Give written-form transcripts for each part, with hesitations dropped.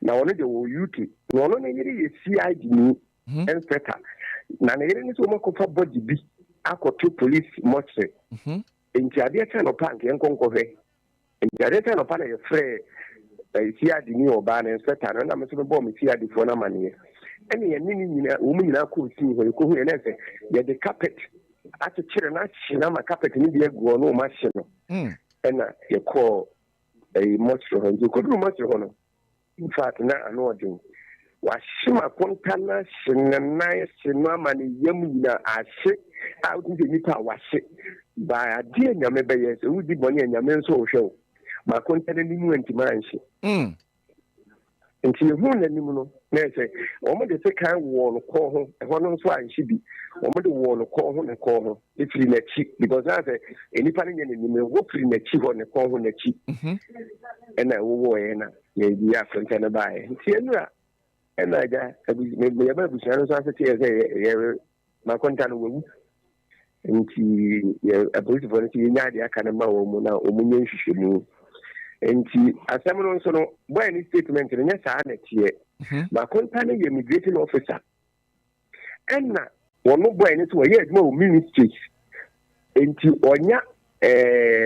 na ono de wo UK na ono na yiri ye CID ni inspector na na yiri ni so makofa body bi akoto police mortuary enti ade ta no pank enkonkohwe enti ade ta no pa na ye frɛ CID ni oba na inspector na me so be bɔ me CID fo na mane ene ye ni nyina wo mu nyina ko si ho ko hu ye na se ye de carpet ati kire na china ma carpet ni bi egu no ma hye no ena ye ko mortuary ho ko du mortuary ho no in fact na anodin wa shima kontana shinna shinwa mani yam nyina ahye a wudi nipa wa hye ba ade nyame be yes wudi boni nyame nso wo hwe ma kontana ni mu antima anhye nti hu na nimu no na se o mo de se kan wo no ko ho e ho no nso anhye bi o mo de wo no ko ho ne ko ho e firi na chi because na se enipa ne nyane nimu wo firi na chi ho ne ko ho na chi ena wo wo ye na ye bi afrenta na bae nti enura ena ga me ya ba bu shano so ase tie ye ma konta no wu nti ye abuzi for nti nya de aka na ma wo mu na o mu nyenhwehwe mu nti asem no nso no boy ni statement no nya saa na tie ma konta na ye immigration officer ena wono boy ni so ye aduma o ministry nti onya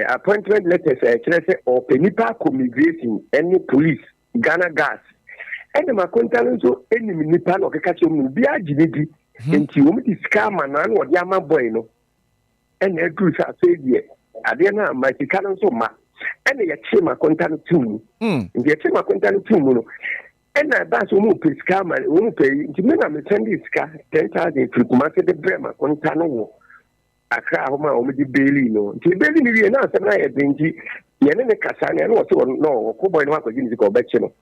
appointment letters kire o penipa immigration any police Ghana gas ene ma konta nso enim nipa no keka che mu bi agine bi nti wo mu di scam na no odi ama boy no ene adu sa say ade na ma sika nso ma ene ye che ma konta no tum nti ye che ma konta no tum no ene ba so mu pe scam wo mu pe nti me na me send sika 10,000 free kuma se de brema konta no wo akra ho ma o mu di beli no nti beli ni wie na asem na ye denji ye ne kasa ne no so no ko boy no akwaji ni sika obeche no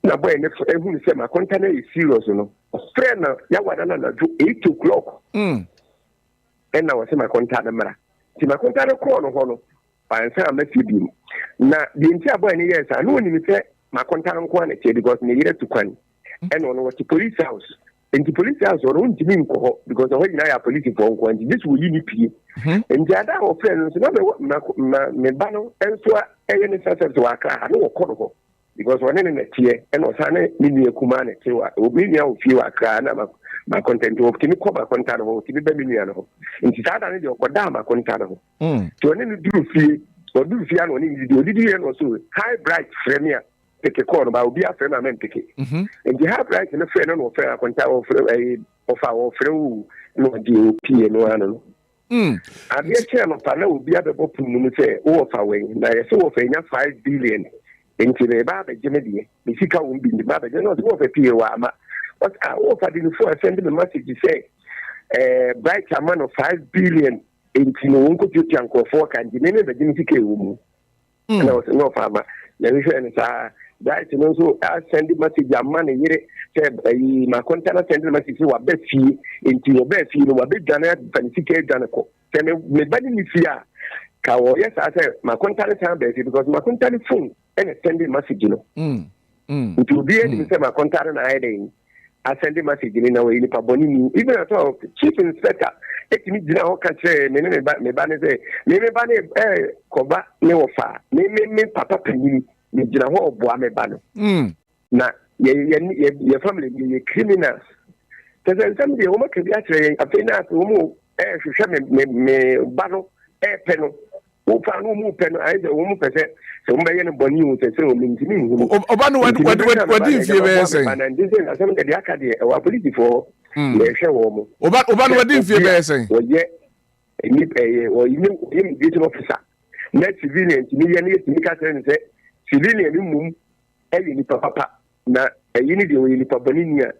na boy ne ehu ni se ma konta na is serious no friend na ya wada na do 8 o'clock na wo se ma konta na mara ti ma konta na ko no ho no pansa ma fi bi na bi nti aboy ne yes anu ni mi se ma konta na ko na che because ne yire to kwan no no what police house and the police house or don't mean because of when I police for one this will you pay and the other of friends no me bano and so any success to aka no ko because one in the tier and was an mini kumane to obi of few aka na ma content of kimi ko ba content of kimi be mini no nti sada ne de okoda ma content no to ne do fie or do fie no ni di odi no so high bright premier take a call about be a friend and take it. And you have right in a friend or fair contact of our friend no DOP and no one. And the chairman panel will be able to say, oh, away. Now, so of 5 billion into the Baba Gemedy. The Sika won't be in the Baba, not worth a POA. But I offered in before sending a message to say, bright amount of 5 billion into no uncle Janko for can you name the Genetic woman? And I was no farmer. Let me say, that you know so I send the message a man here say my contact send the message wa be fie into your be fie no wa be dwana fanifike dwana ko say me body ni fia ka wo yes I say my contact time be because my contact phone and send the message no into be any say my contact na hide I send the message ni na we ni pa boni ni even at all chief inspector it me dina ho ka say me ba ne say me ba ne koba ne wo fa me papa panini ni jina ho oboa me ba no na ye family ye criminals tese nsem de wo makabi a kire afena so wo hwehwe me ba no pe no wo fa no mu pe no ai de wo mu pese so mo be ye no boni wo tese wo mintimi hu oba no wadi fie be say na ndise na sem de aka de wa police for le hwe wo mo oba no wadi fie be say wo ye ni pe wo yimi gate officer na civilian ni ye ni ka say civilian ni mum ayi ni papa na ayi ni de wo ni papa ni nia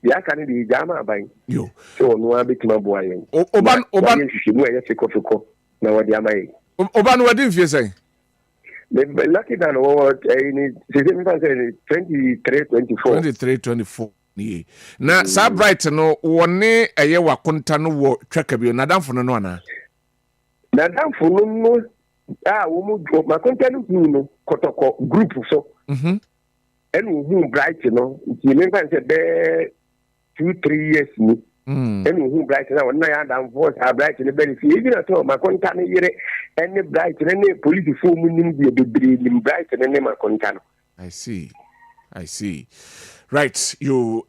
ya kan de jama ban yo so no abetima boa yen oba mu ya sekofiko na wadi amai oba no wadi mfie say me lucky than what ni 23-24 ni na sa bright no woni eye wakonta no wo twaka bi na danfo no ana na danfo no wo mu drop ma content no kotoko group so enu hu bright no nti me fan say be 2-3 years ni enu hu bright na wona ya dan voice bright ni be fi even at all ma content no yere any bright ni police form nim bi bebre ni bright ni ma content no I see I see. Right, you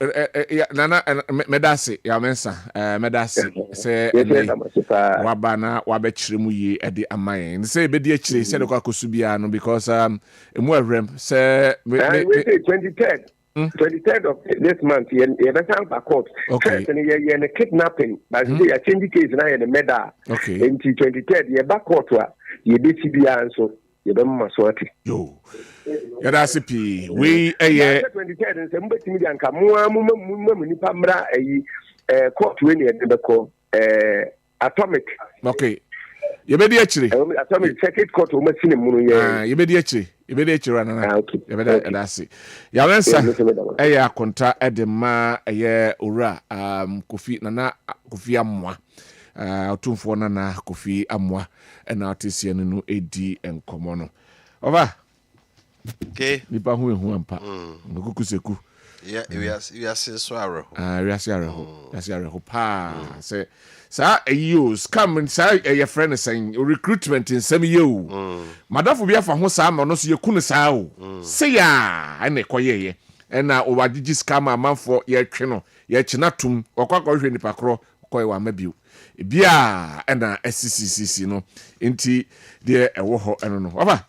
Nana medasi ya mensa medasi say wabana wabechire mu yi e de amayen say be di achire say de kwa kosubia no because emu awrem say 23rd of this month, you have court. Okay. First, you have kidnapping, but you have changed case now in the medal. Okay. Until 23rd, you have back court, you have CBI, so you have Maswati. Yo. Yeah, that's a P. We a 23rd, and somebody can come more Pamra a court when you have the call atomic. Okay. You be di achire. Atomic circuit court o machine mu no you be di achire. You be di achire na. Okay. You be that's it. Ya wensa akonta edema ora Kofi Nana Kofi Amwa. Otumfo Nana Kofi Amwa na otesie no edi enkomo no. Ova. Okay. Nipa hu ampa. Ngokukuseku. Yeah, we are so arrow. We are arrow pa say sa use come say your friend is saying recruitment in some you. Madam be afa ho sa ma no so yekunu sa o. Say ya na ekoye e na o wagigi scam amanfo ye twe no ye chinatum okwakọ hwe nipa kro koy wa mabiu. Bia na SCCC no enti de ewo ho eno no. Oba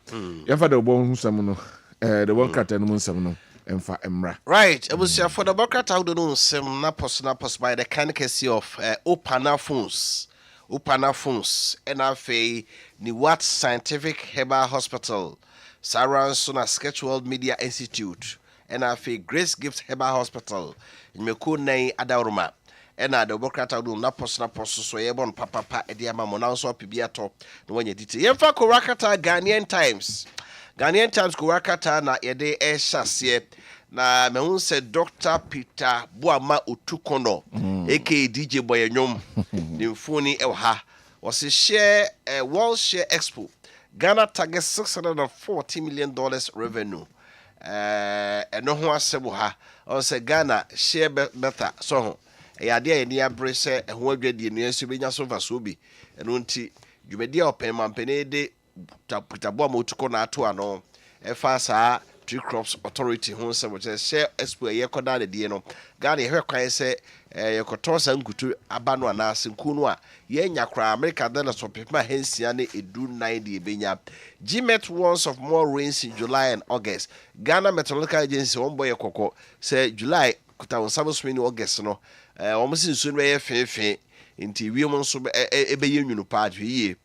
ye fa de obo hu sam no the one cat no sam no. Right, it was for the Bokrat out of some napos by the candidacy of Opana Phones, NFA, Niwat Scientific Herbal Hospital, Saran Sona Sketchworld Media Institute, NFA Grace Gift Herbal Hospital, in Mekune Adaruma, and the Bokrat out of napos, so Ebon Papa, Ediama Monanso Pibiato, no one you did. Yemfa Korakata Ghanaian Times Korakata na yede shasye na me se Dr. Peter Boama Otukono aka DJ Boyenyom ni mfuni ha was share World Share Expo. Ghana target $640 million revenue. Eno ho asebo ha on se Ghana share better so ya de ni abre se ho adwadi enu enso benya so va so bi eno nti dwumadi opema mpene de Peter Boama Otukono ato ano efasa Tree Crops Authority who say which share expo ye koda de die no Ghana hwe kwan se ye kotosa nkutu abano anase nkunu a ye nya kra America then so pepa hensia ne edu 9 benya GMET warns of more rains in July and August. Ghana Meteorological Agency one boy kokko say July kuta wonsabo so ni August no almost nsu no ye fefe nti wiem nso ebe ye nwunu pa adwe.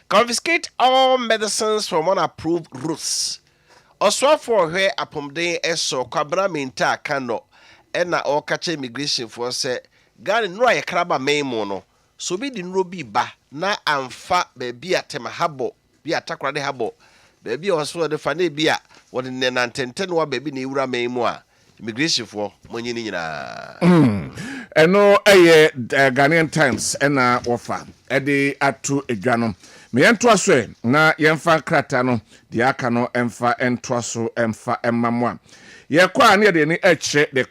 Confiscate all medicines from unapproved routes. Also for her apomden eso Kwabena minta kano ena o kache immigration for say Ghana no aye kraba memo no so bi di nro bi ba na amfa baby atema habo bi atakra de habo baby o so de fa na bi a wo de nantenten wa baby na ewura memo a immigration for monyi ni nyina eno eye Ghanaian Times ena ofa ede atu edwano me yento aso na yemfa krata no de aka no emfa ento aso emfa emamwa ye kwa na de ni eche the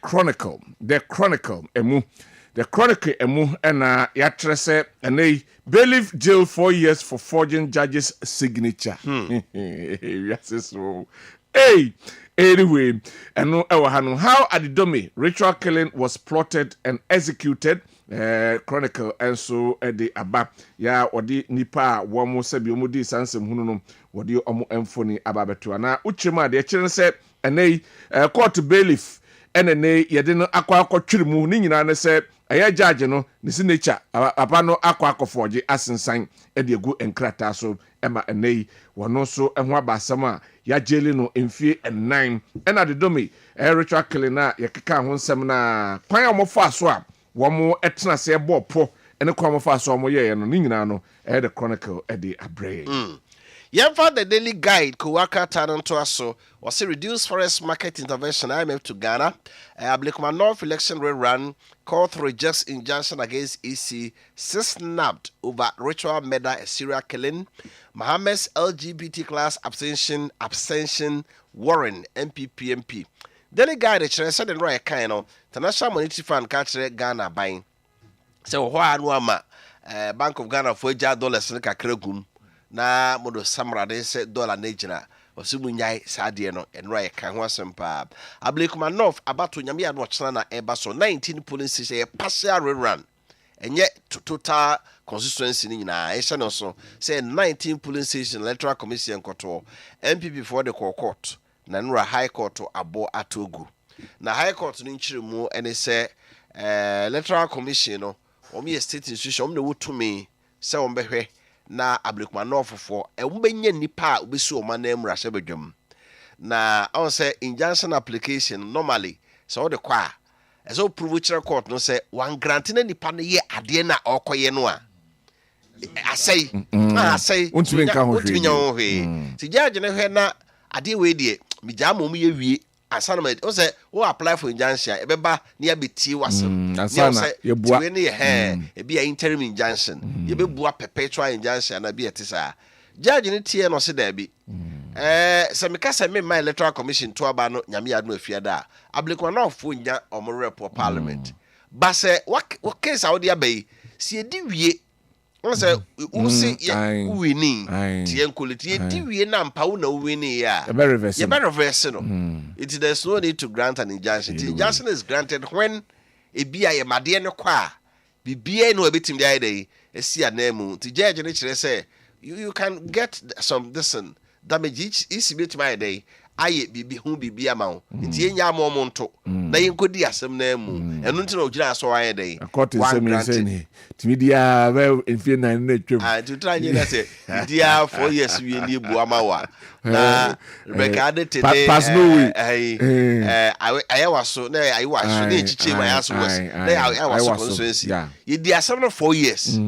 chronicle emu ena ya trese enei bailiff jail 4 years for forging judge's signature. Yes so hey anyway eno ewahanu how Adidome ritual killing was plotted and executed. Chronicle enso de aba ya odi nipa wo mo sabi omo di sansem hunu no wodi omo emfoni aba beto na uchima de kire se enei court bailiff enene yede no akwa mu ni nyina ne se eye judge no ne signature aba no akwa forge asensan de egu enkrata so ema enei wono so eho abasam a ya jeli no emfie 9 ena de domi ritual killing na yekeka ho nsem na kwan omo fa so a womo etena se bopo ene kwa mo fa so mo ye no ni nyina no the chronicle the abre Yemfa the daily guide Kuwaka Tanonto aso was a reduced forest market intervention IMF to Ghana. Ablikuma North election rerun court rejects injunction against EC snapped over ritual murder serial killing. Mohammed's LGBT class abstention Warren MPPMP. Daily guide the said and right kind of International Monetary Fund catch Ghana buying. So why no ama Bank of Ghana for $1 in kakregum. Na modo samra de se dollar nejina osimunyai saade no enra ye kan ho asempa Ablekuma North abato nyame ya no chana na eba so 19 polling station ye partial rerun enye total constituency ni nyina ehye no so say 19 polling station electoral commission koto MPP for the court na nura high court abo atogu na high court no nchiremu ene say electoral commission no omi state institution omi no wotumi say ombehwe na Ablekuma North for wobenya nipa obesi o manam rahye badwam na on say injunction application normally so the kwa so prove court no say one grant na nipa no ye ade na okoye no a asai untumi nka ho hwe ti judge ne hwe na ade we de mi jama mu ye wie asana o say o apply for injunction e beba na ya beti wasem asana ye bua we ne e bia interim injunction ye be bua perpetual injunction na bia tisa judge ne tie no se da bi se me ka se me my electoral commission to aba no nyame ya no afiada Ablekuma North nya omo rep parliament ba se what case out there be si edi wie on say u se ye winning tie nkoliti edi wie na mpa wo na winning ya ye better reverse no there's no need to grant an injunction. The injunction is granted when e bia ye made ne kwa bibia no ebetim dia dey e si anemu ti judge ne kire say you can get some damage each is bit my day aye bibi hu bibi ama nti enya amom nto na yenkodi asem na mu enu nti na ogira so aye day court is saying timi dia well in fear na na twem to try na say dia 4 years we ni bu ama wa na record today pass no way aye waso na aye waso na echiche ma yaso was na aye waso constituency ye dia asem na 4 years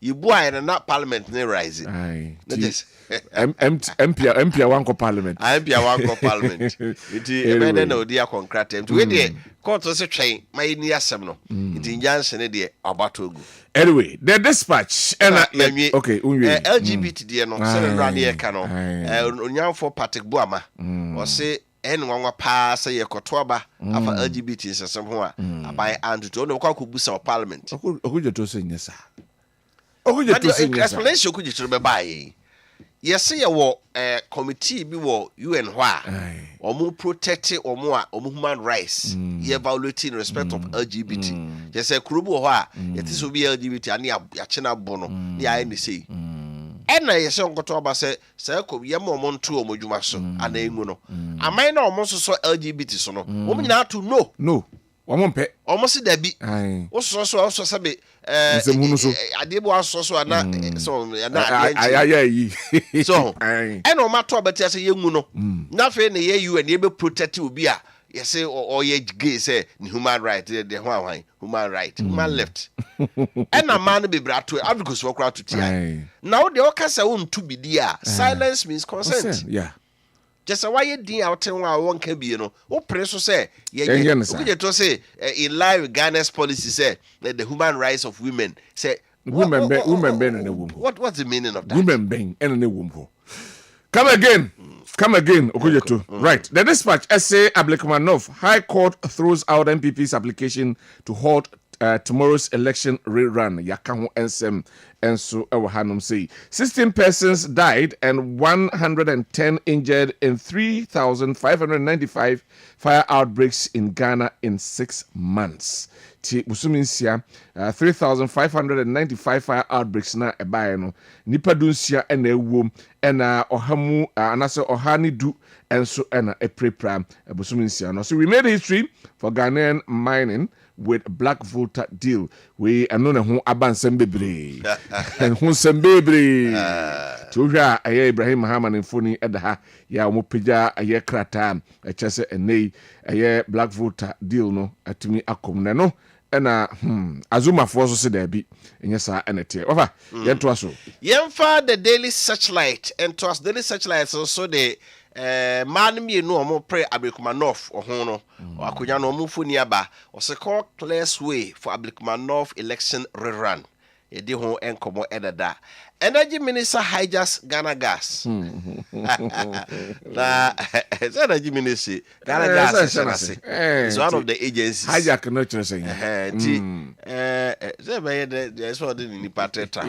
you bu aye na parliament na rise na this MP one co parliament. MP one co parliament. Iti emene na odi akonkrate. Iti we dey court se twen my ni asem no. Iti injunction ne dey abatogu. Anyway, the dispatch okay, LGBT dey no se run here ka no. Onyanfo Patrick Buama. O se enwanwa pa se ye kotoba afa LGBT sesem ho a abai antuto no kwa kubusa parliament. Okujeto se nyesa. Explanation okujeto be bai. Yes, ye wo committee bi wo UN ho a omo protect omo human rights ye evaluate in respect of LGBT. Yes, kurubu ho a yet is obi LGBT ani ya chena bono ni aye ni sei. Ena yes onkoto ba se ko ye mo nto omo dwuma so ana engu no. Aman na omo so LGBT so no. Omo nyina to no. Omo mpe omo se da bi wo so sabe adebo asoso ana so na yi so ena o mato abati ase yengu no na fe na ye UN ye be protect obi a ye say o ye gay say ni human right the human right human left ena man be brato advocate so kra to tia na wo de o kasa wo ntu bidi a silence means consent yeah. Just why you din out and one can be, O preso say, yeah, to say in line with Ghana's policy, say that the human rights of women say women being in a womb. What's the meaning of that? Women being in a womb. Come again, Okujeto. Right. The dispatch essay Ablekuma North High Court throws out MPP's application to halt tomorrow's election rerun. Yakaho ensem enso ewo hanum say 16 persons died and 110 injured in 3,595 fire outbreaks in Ghana in 6 months. Ti musuminsia 3,595 fire outbreaks na ebaye no nipa dunsia ena ewom ena ohamu anase ohani du enso ena eprepra musuminsia no. So we made history for Ghanaian mining with black voter deal. We anone ho abansem bebre. And ho sem bebre. Tuja aye Ibrahim Muhammad mfoni edaha ya omopeja aye krata echese enei aye black voter deal no atumi akom ne no ena azuma fo so se da bi enye sa enete ofa yento aso yemfa the daily searchlight and to us daily searchlight so the man me no omo pre Ablekuma North ohun no akonya no omo foni aba o se call clear way for Ablekuma North election rerun yɛde ho enkomo edada. Energy Minister hijacks Ghana Gas. Na Energy Minister Ghana Gas is one of the agencies. Hijack no choosing. There's what in the patreta.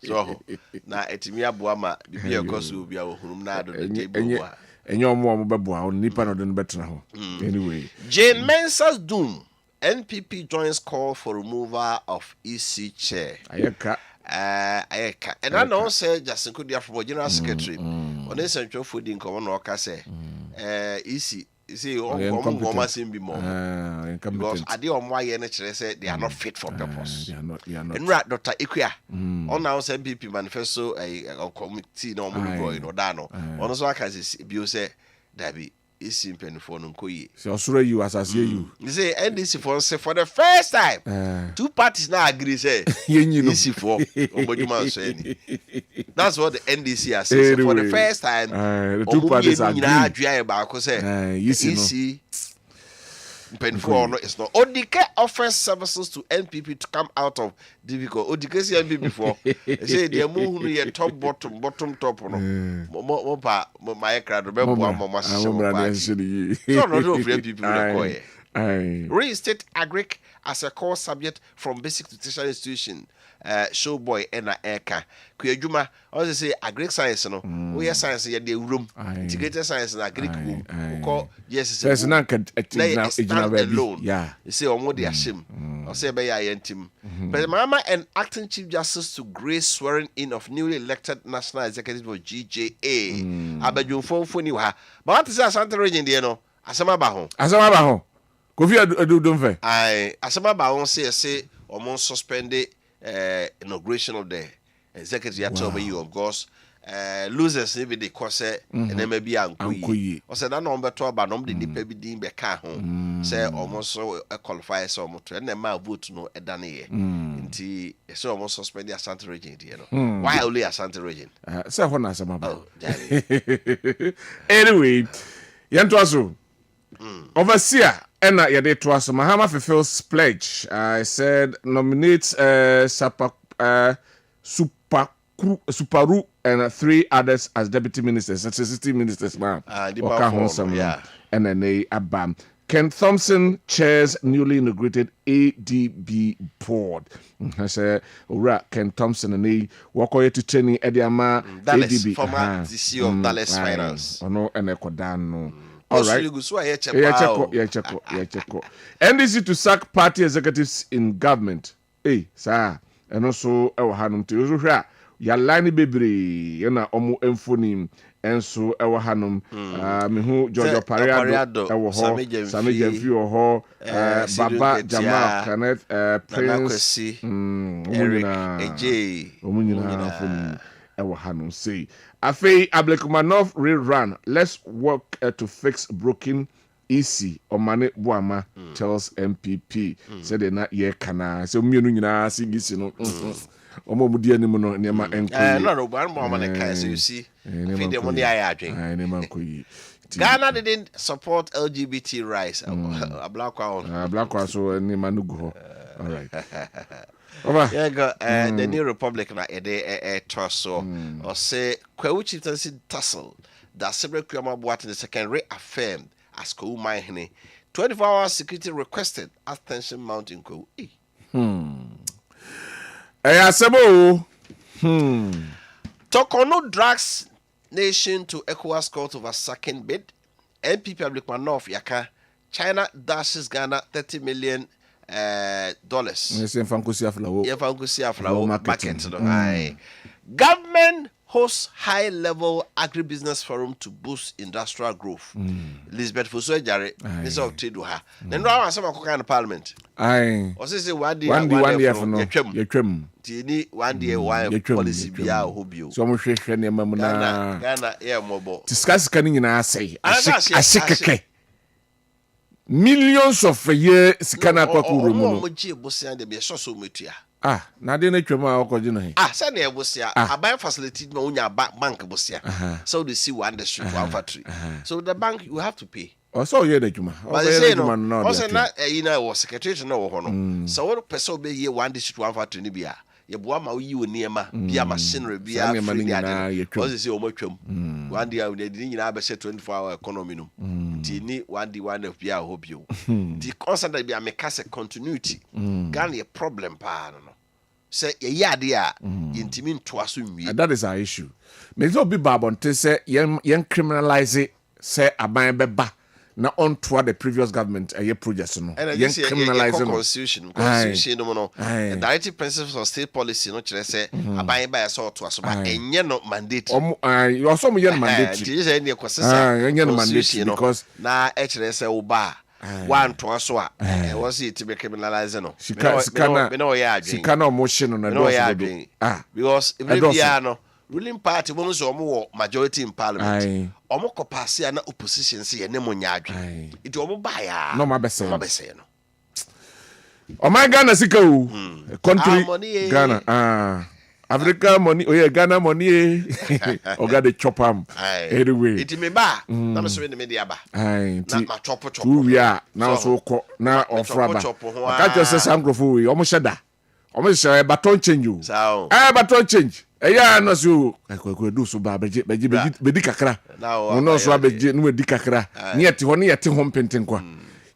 So na etimi aboama bibi ekoso bia ohunum na do the table. And your mom beboa on nipa no den better ho. Anyway. Jane Mensah's doom. NPP joins call for removal of EC chair. Ayeka. And I know say Justin Kudia from General Secretary. On this central food in common worker say EC see almost be more. Because I did on why NHS said they are not fit for purpose. They are not. And right, Dr. Ikuya. On now NPP manifesto a committee no more in Odano. On also I can say you say Dabi is simple for Nkoye. So I'll you as I see you. You say NDC for the first time. Two parties now agree say NDC for that's what the NDC has said. Anyway, for the first time, the two parties agree. EC it's not. Odike offers services to NPP to come out of difficult. Odike see NPP before. They say they move here top bottom top no. Mo my crowd be bo mama so. No NPP reinstate agric as a core subject from basic to tertiary institution. Showboy and Eka. Kuyajuma also say agric science no. We science ya the room. Integrated science and agric room. Call yes there's not alone. Yeah. You say omo dey ashim. Or say be ya yentim. But Mama and acting chief justice to grace swearing in of newly elected national executive of GJA. Abadjumfo foni wa. But what is Asante region there no? Asama ba ho. Kofi adu don fe. Asama ba ho say omo suspended inauguration of the executive wow. Of course losers maybe the course and then maybe ankoyi o said that number 12 but number the nipa bi din be ka ho say almost so qualify so mo to and ma vote no edane ye nti so almost suspend the Asante region there no why only Asante region say ho na asema ba anyway yanto aso overseer and yede to us Mahama fulfills pledge. I said nominate Suparu and 3 others as deputy ministers. That's 16 ministers, ma'am. Yeah. And then Abam. Ken Thompson chairs newly inaugurated ADB board. I said, Ken Thompson and he walk away to training Ediama ADB. Former CEO of Dallas Finance. No, and Ekodano. All right. NDC to sack party executives in government. Hey, sir. And also, Hanum to Yalani Bibri, Yana Omu Emphonim, and so Hanum, Mihu, Georgia Pariado, Sami Jamfi or Baba Jamal, Kenneth, Prince, Eric, AJ, Omunina, Hanum say. Afei Ablekumanov rerun. Let's work to fix broken EC. Omane Buama tells MPP. Said they not ye kana. So mienu nyina singisi no. Omo mudi animu no nema enko. No, one more man can you see. Feed them on the eye Ghana didn't support LGBT rights. A black one. Black one so nema nugo. All right. Yeah, the New Republic na a torso or say Kwewu chieftaincy tussle that several Kwama Boat in the second reaffirmed as Kwewu Mahine 24-hour security requested as tension mounting Kwewu. Tokono drags nation to ECOWAS court over second bid. NPP Public North Yaka China dashes Ghana $30 million. Government hosts high-level agribusiness forum to boost industrial growth. Elizabeth Fosu Jare, this of Tiduha. Then now some kind of parliament. Aye. Or say one year for no. Tini 1 year why policy be our hobby. So much Ghana air mobile. Discuss canning in our say. I millions of a year scanner kwakuru na de na twema okoje no he say na ebosia aban facility no unya bank bosia so they see one district one factory so the bank you have to pay so you the twema no say na na was secretary no wo no so what person be here one district one factory ni bia ye boa ma yi oniema bia machinery bia free dia o se o matwam one day we dey nyina be 24-hour economy no ti ni one day one of bia ho bio the constant bia make us continuity Ghana a problem pa no say ye ade a intimi ntoa so nwie. That is our issue. Me so be babonte say yen criminalize say aban beba na on toward the previous government projects no yen criminalize constitution no the directive principles of state policy no kire say aban ba so to aso ba enye no mandate you also mo yen mandate ti say ne kwasesa enye no mandate because na e kire say wo ba one to aso a was it to be criminalize no me no ya adwen sika na mo hye no na do because every bia no ruling party won so omo majority in parliament omo ko pass ya na opposition se ye ne mo nya adwen it omo ba ya no ma bese no o my Ghana sika o country Ghana Africa money Ghana money o ga the chop am anyway it me ba na me so me de aba na ma chop we are now so ko na ofraba ka just say sangrofo we omo sheda omo sheda baton change o baton change eya no so ko do so ba beji kakra no so abeji no di kakra ni ete ho ni ete ho mpenten kwa.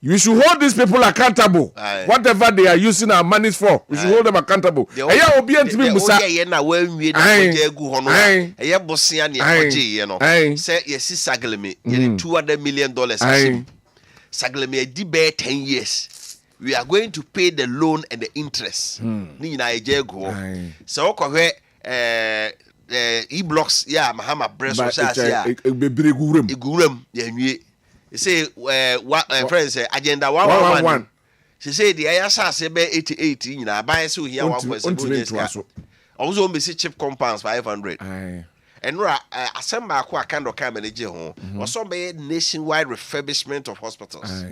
You should hold these people accountable. Whatever they are using our money for, we should hold them accountable. Eya obi antimi musa na wanwie na egu ho no eya bosia ne oje ye no say yes sagleme ye $200 million asim sagleme di be 10 years we are going to pay the loan and the interest ni na eje egu ho so okwohwe e-blocks ya mahama breso sha ya bebere guram ya nwie say friends agenda 111 she say the aya say be 88 nyina buy so here 1.7 also be chip compounds 500 and assemble ko akando ka manage ho also be nationwide refurbishment of hospitals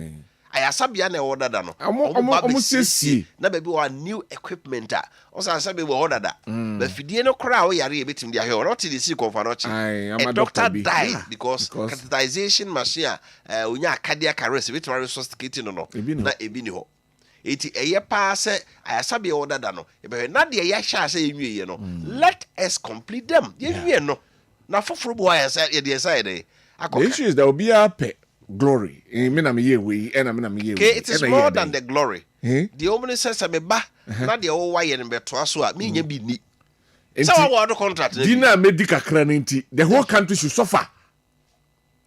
ayasabia na order da no omo sesi na be wa new equipment also asabe we order da ba fidie no kra o yare e betim dia he or not the sick of a doctor died because catheterization machine onya cardiac arrest betim resuscitate no na ebi ni ho eti eye pa se ayasabia order da no e be na de ya sha se enwie ye no let us complete them ye nwie no na foforo bo ayasa ye de side the issue is there will be a pay glory me na me ye we and me na me ye we it is more than the glory the only sense me ba na de o wa ye ne beto aso a me nya bi ni so wa word contract dina medical cranity the whole country should suffer.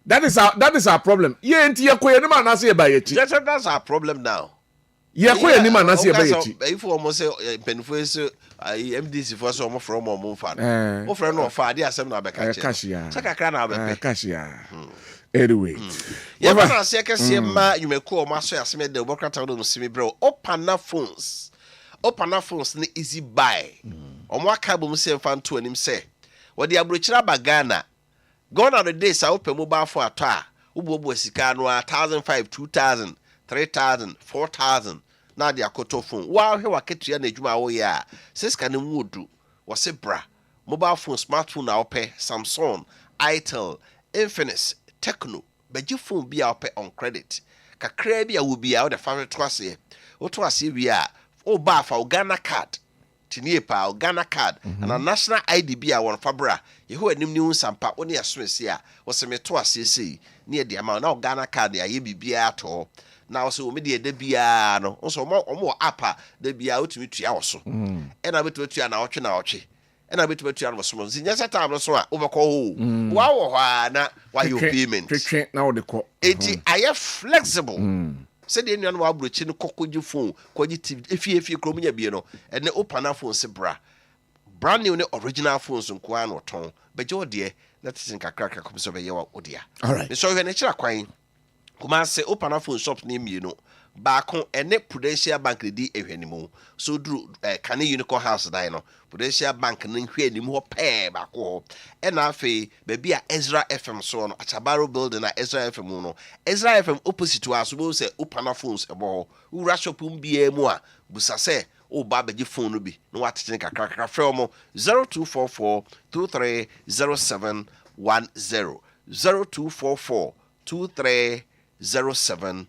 That is our problem. Ye enti ye koye ni ma na se ye ba ye chi. That's our problem now. Ye koye ni ma na se ye ba ye chi. If we must say penfo so MDC for so mo from mo fa. O friend no fa dey asem na be ka che. Saka kra na be pe. Kashia. Anyway. Ye ba na se kese ma yumeko o ma so asem de obokrata do no simi bro. Opana phones ni easy buy. Omo aka bo mu se mfa nto anim se. Wo de abrochira ba Ghana. Gone are the days I open mobile for a tar. Ubo sika no 1,500, 2,000, 3,000, 4,000. Now they are cut off phone. Wow, he wa ketua na edwuma wo ya. Seska ne mudu. Wase bra. Mobile phone, smartphone na ope Samsung, Itel, Infinix, Tecno. Beji phone bi a ope on credit. Kakra bi a wo bi a the family twase. Wo twase wi a o ba fa Ghana card. Tiniepa Ghana card and a national ID be our fabra. You who anim new sampa only a Swiss here was a meto CC near the amount now Ghana card ya ye be at all. Now so media de biano also more upper de be out to me to also. And I bet to you an ouch. And I bet to you was small. Yes, at time so overcall. Wow, why you payment? Now the call. I am flexible. Said the Indian wa brochi no kokoji phone kwaji efie krom nya bie no ene opana phone se brand new ne original phones nko an oton beje ode let us nkakra kom so be ye wa odia all right so hwe ne kira kwan kuma se opana phone shop ne mie no baako ene Prudential Bank di ehwanimu so duru Kane Unicorn House dai no Prudential Bank ne hwanimu ho pe baako ho ena afi be bia Ezra FM so no Achabaro building na Ezra FM no Ezra FM opposite to us bo se opana phones ebo ura shop mbia mu a busa se o ba beji phone no bi no watete kakra frɛ 0244 230710 0244 230710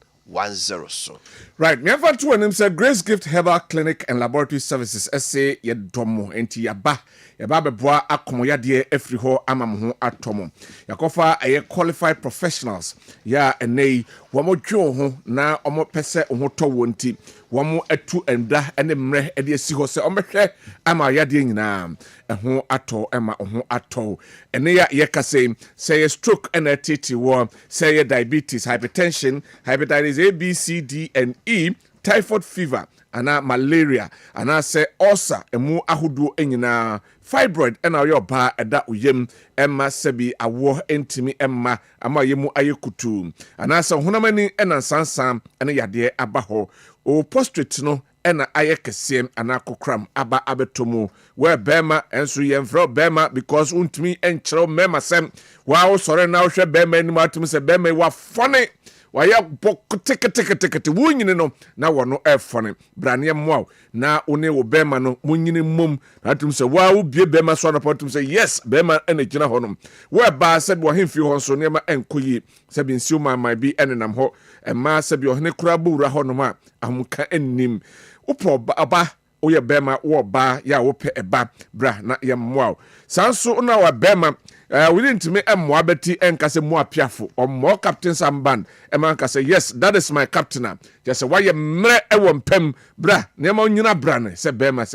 so. Right, me ever to him say Grace Gift Herbal Clinic and Laboratory Services. Say ye domo enti yaba beboa akomoya de efri ho ama mo ho atomo. Yakofa aye qualified professionals ya enei wamo dwo ho na omo pese ho to wonti wamo atu enda ene mre ede esi ho se omehwe ama yade nyina ho ato ema ho ato ene ya ye kase say stroke and titi wo say diabetes, hypertension, hepatitis A, B, C, D and E, typhoid fever, ana malaria, ana say ulcer, emu ahudu enyina, fibroid, ena yo ba eda uyem, emma sebi awo entimi emma, ama yemu ayekutu, ana say hunamani ena sansan, ena yade abaho, o prostrate no, ena ayekesiem, ana kokram, aba abetomu, where bema, ensu yemfro bema, because untimi enchero mema sem, wow, sorry now, she bema, ni matumi se bema, wa funny. Waya bok teke wunyine no na wono efone brane mo na one wo bema no munyine mom na tum se wa wo bie bema so na potum se yes bema ene gina honom we ba se bo hemfi ho so ne ma enkoyi se bi nsiu ma bi enenam ho e ma se bi ohne kura bura honom a ahumka ennim upo aba oye bema wo ba ya wo pe eba bra na ye mo sanso na wa bema we didn't me Mwabeti and Kase Mwa Piafo or more Captain Samban. Eman Kase, yes, that is my captain. Just why you mre ewon pem bra, Nemo Nina Brane, se Bema,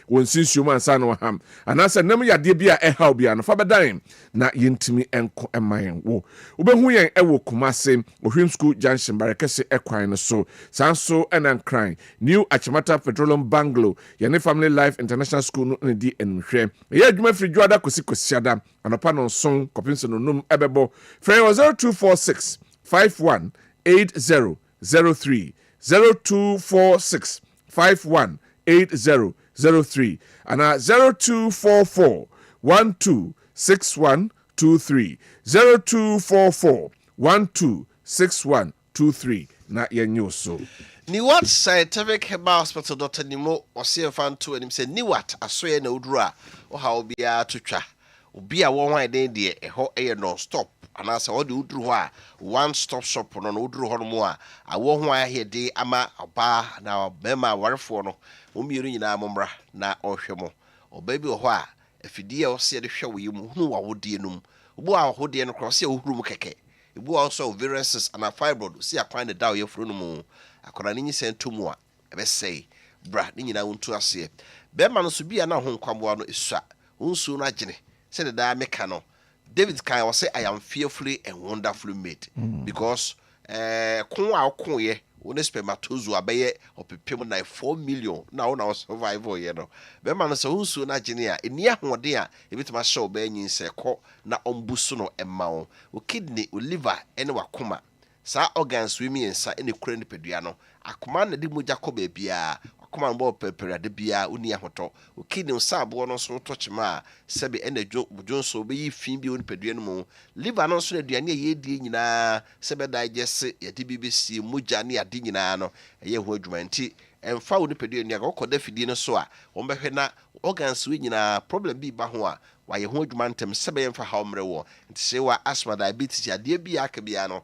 won't since you man son or ham. And I said, Nemo ya debia e haubian, Fabadine, na yintimi enko emayen wo. Ubehuyen ewo kumase, Ohim School Junction, Barakese equine so. Sanso and crying. New Achimata Petroleum Bungalow, Yane Family Life International School no di enhwe. Ye adwuma fri dwada kosi anopano song kopinso no num ebebo frame 0246 518003 0246 518003 and 0244 126123 0244 126123 na yenyo so Niwat Scientific Herbal Hospital Dr. Nimo Osiefan to and say Niwat asoye na udra o ha obia tutwa obi a won wan den de eho non stop anasa o de udru ho a one stop shop no udru ho no mo a awo ho ahie de ama oba na bema warefo no omiru nyina momra na ohwemo oba bi ho a afidie o se de hwe wo yim hu wa wodie num obo a wodie no cross ya ohuru mu keke ebu also viruses and fibroid si akwan de da ye furu no mu akora ni sentumu a ebe sei bra ni nyina wontu ase bema no so bia na ho nkwamboa no esua unsu no agene said that mekano David can was say I am fearfully and wonderfully made because kun ye one spermatozoa abeye opepem na 4 million na una survival ye no be man so hunsu na gene a eni ahode a ebitima show be nyin se ko na ombusu no emma wo kidney o liver ene wakoma sa organs we miensa ene kura ni pedua no akoma na di moja ko ba bia akoma no pepere de bia uni ahoto o kidney sa abo no so tochima sebe ene jonso be yi fin bi oni pedua no mu liver no so na aduane ye die nyina sebe digest ye di BBC moja ne ade nyina no eye ho adwuma nti emfa oni pedua ni akoda fidie no so a wo behwe na organs we nyina problem bi ba ho a wa ye ho adwuma ntem sebe emfa ha omre wo nti se wa asthma diabetes ade bi aka bia no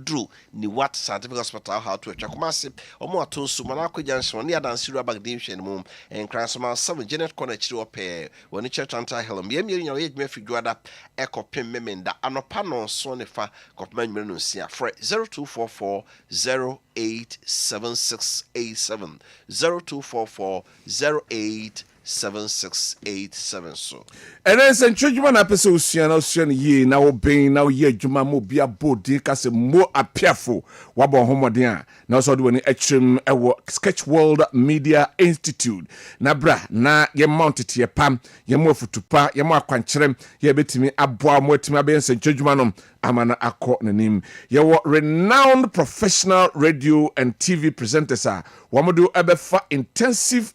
Drew ni what scientific hospital how to chakumase omo ato so mana akwajanso ne adansiru abagdim hwe ne mum en kransoma 7 Janet corner chiri ope woni church anta helm ye mieri nya ye dwuma fidwada ekopem memenda anopa no so ne fa kopema nwere no sia for 0244 087687 0244 087687 so and then senchujuma na pese usiana ye na obin na ye adwuma mo bia bodi kase mo apiafo wabo homoden a na so de woni atwem ewo Sketch World Media Institute na bra na ye mount ye pam ye mo futupa ye mo akwankyerem ye betimi aboa mo atimi aben senchujuma no amana akọ nanim ye wo renowned professional radio and TV presenters a womodo ebefa intensive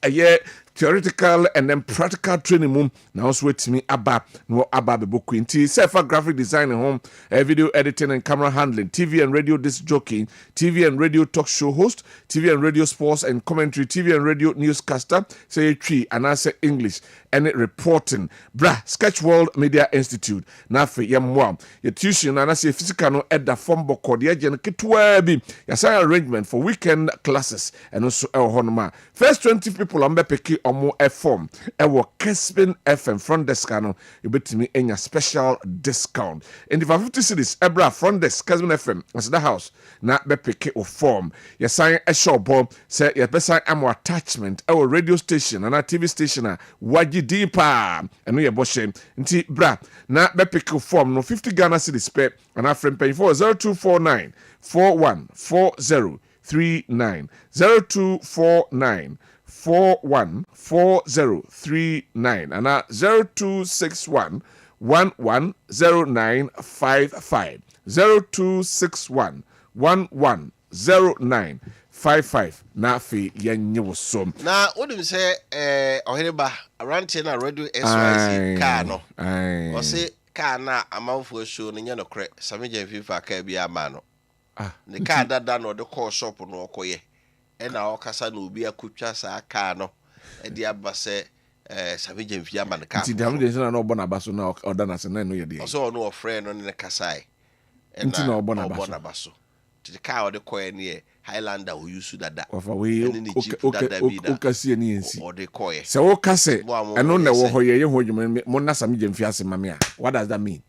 theoretical and then practical training mum now so with me aba no aba be book inti self graphic design home video editing and camera handling TV and radio disc jockeying TV and radio talk show host TV and radio sports and commentary TV and radio newscaster say tree and answer English and reporting. Bra, Sketch World Media Institute. Nafe yamwa. Your tuition and I say physical no at the form boko the agent kitwabi. Your arrangement for weekend classes and also El Honoma. First 20 people on Bepeki or more a form. Ewo Kessben FM front desk ano. You bet me in your special discount. And if 50 cities, Ebra front desk Kessben FM as the house. Na Bepeki or form. You sign a short bomb. Say you best sign ammo attachment. Our radio station and our TV station. Waji deeper. And we are boshing. Nti bra. Na Bepeki form no 50 Ghana cities pay. And our friend pay for 0249 414039 0249 414039 and 0261 110955 0261 110955 na fi yenye wosom na wodum say oheneba around 10 na radio SYC car no o say car na amanfo show no nye no kre sameje fifa car bi ama no ne car dada no de call shop no okoye e na okasa na obi akotwa sa car no e di abase sameje fifa ama ne car ti dam de na no obo na baso na oda se na no ye de so no ofre no ne kasai e na obo na baso the car the coin near Highlander who used that of away okasi ani ensi or the coin se wo kase eno na wo hoye ye hodwuma mo na sam je mfiase mame a what does that mean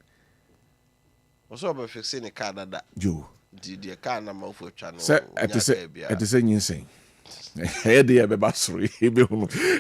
also be fixing the car that jo the car na ma fo twa no se etese nyinsen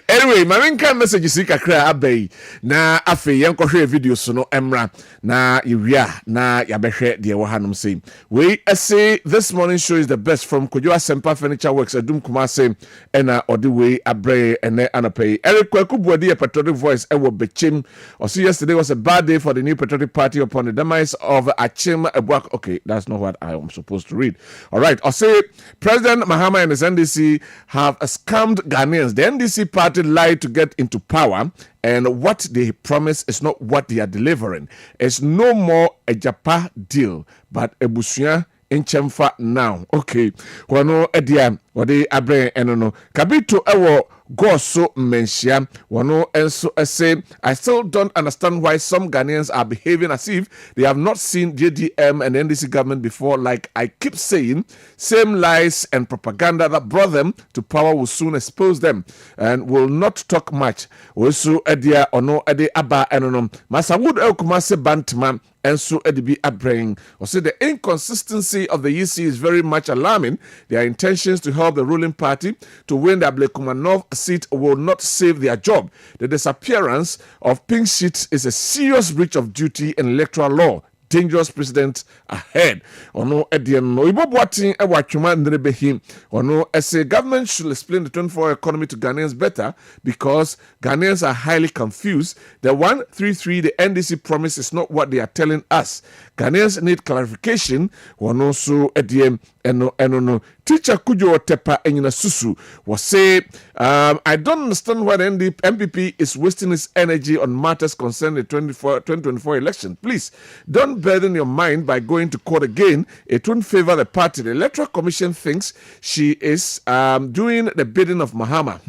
anyway, my main kind message is kakra abai na afi yenkohwe video so no emra na yewia na yabehwe de wo hanom sei we say this morning show is the best from Kojoa Sempa Furniture Works Adum Kumase ena odi we abre ene anapay Eric Kwakubuadi a patriotic voice ewo bechem also yesterday was a bad day for the new patriotic party upon the demise of Achim Ebuak. Okay, that's not what I am supposed to read. All right, I'll say President Mahama and his NDC have scammed Ghanaians. The NDC party lied to get into power, and what they promise is not what they are delivering. It's no more a Japa deal, but a Busuya in Chemfa now. Okay, wano edia wade abre enono kabito ewo goso menshia wano enso ese I still don't understand why some Ghanaians are behaving as if they have not seen JDM and NDC government before. Like I keep saying, same lies and propaganda that brought them to power will soon expose them and will not talk much. Wesu edia ono ede aba enono Masawud Elkumase Bantman and so Edibi Abraham. Or say the inconsistency of the EC is very much alarming. Their intentions to help the ruling party to win the Ablekuma North seat will not save their job. The disappearance of pink sheets is a serious breach of duty and electoral law. Dangerous precedent ahead. Ono edian no ibobuatin ewa twuma ndrebehim. Ono say government should explain the 24-hour economy to Ghanaians better because Ghanaians are highly confused. The 133 the NDC promise is not what they are telling us. Ghanaians need clarification. Ono so ediem no teacher Kujo Tepa Enyina Susu was say I don't understand why the MPP is wasting its energy on matters concerning the 2024 election. Please don't burden your mind by going to court again. It won't favor the party. The Electoral Commission thinks she is doing the bidding of Mahama.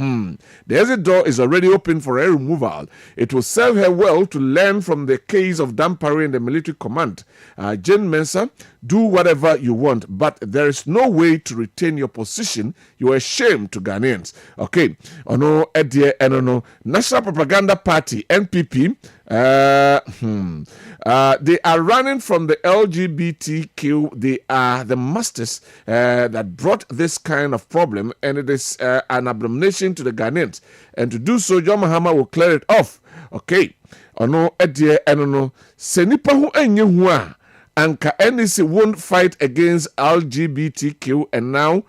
The exit door is already open for her removal. It will serve her well to learn from the case of Dankwa and the military command. Jane Mensah, do whatever you want, but there is no way to retain your position. You are a shame to Ghanaians. Okay. Ono edie enono National Propaganda Party NPP. They are running from the LGBTQ. They are the masters that brought this kind of problem, and it is an abomination to the Ghanaians. And to do so, John Mahama will clear it off. Okay. Ono edie enono senipa hu enye hu a Anka NDC won't fight against LGBTQ and now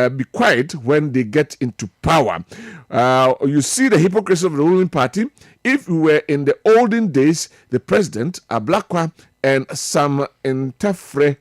be quiet when they get into power. You see the hypocrisy of the ruling party. If we were in the olden days, the president, Ablakwa, and some Intafre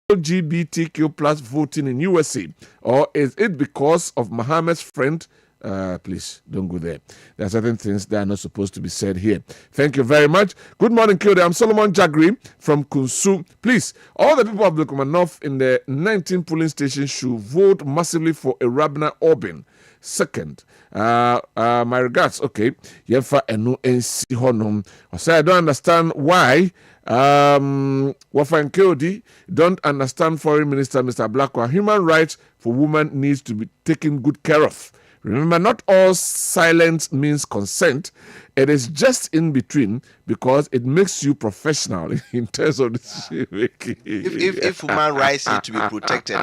LGBTQ plus voting in USA? Or is it because of Muhammad's friend? Please don't go there. There are certain things that are not supposed to be said here. Thank you very much. Good morning, Kilde. I'm Solomon Jagri from Kunsu. Please, all the people of the North in the 19 polling stations should vote massively for a Rabina Orbin. Second, my regards. Okay, Yefa enu ensi honum. I say I don't understand why. Wafan Kilde don't understand Foreign Minister Mr. Blackwell. Human rights for women needs to be taken good care of. Remember, not all silence means consent. It is just in between because it makes you professional in terms of decision making. If human rights need to be protected,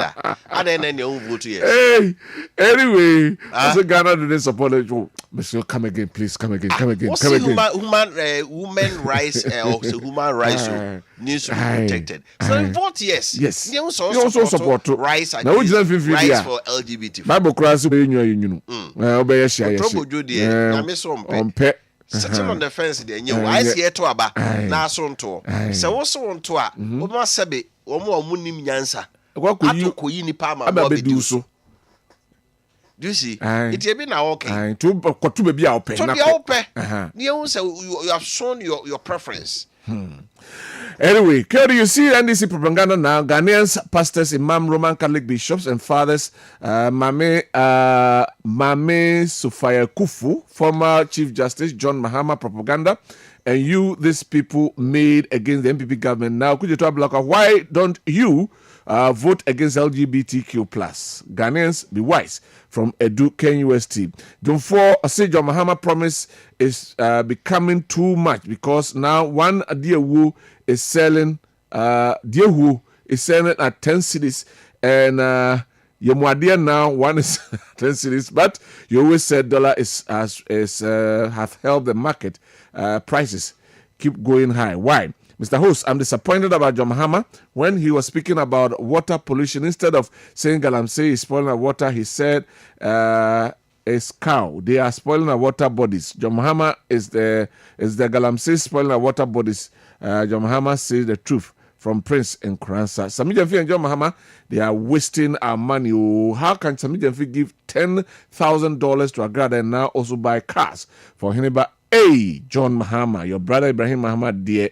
and then you vote yes. Hey, anyway, so Ghana didn't support it. Oh, Monsieur, come again, please, come again. What's come again. Women rights or human rights needs to be protected. So vote yes. Yes. You also support rights against rights for LGBT. Bible class, you sitting on the fence there, you I see it to aba na so nto. Se wo so nto a, wo ma sebe, wo mo munim nyansa. Akoyi ni pa ma bo be do so. Do you see? It be na okay. To be be open. To be open. You say you have shown your preference. Anyway, Kelly, you see NDC propaganda now. Ghanaians, pastors, imam, Roman Catholic bishops and fathers, Mame Sofia Kufu, former Chief Justice John Mahama propaganda, and you, these people made against the MPP government. Now, could you talk about why don't you vote against LGBTQ+? Ghanaians, be wise. From Edu KUST. Don't fall. I say John Mahama promise is becoming too much because now one dear woo is selling at 10 cities and your Mwadia now one is 10 cities, but you always said dollar is have helped the market prices keep going high. Why? Mr. Host, I'm disappointed about John Mahama when he was speaking about water pollution. Instead of saying Galamsey is spoiling our water, he said it's cow. They are spoiling our water bodies. John Mahama is the Galamsey spoiling our water bodies. John Mahama says the truth from Prince in Kransa. Sami Jamfi and John Mahama, they are wasting our money. Oh, how can Sami Jamfi give $10,000 to Agrada and now also buy cars for Hiniba? Hey, John Mahama, your brother Ibrahim Mahama, dear.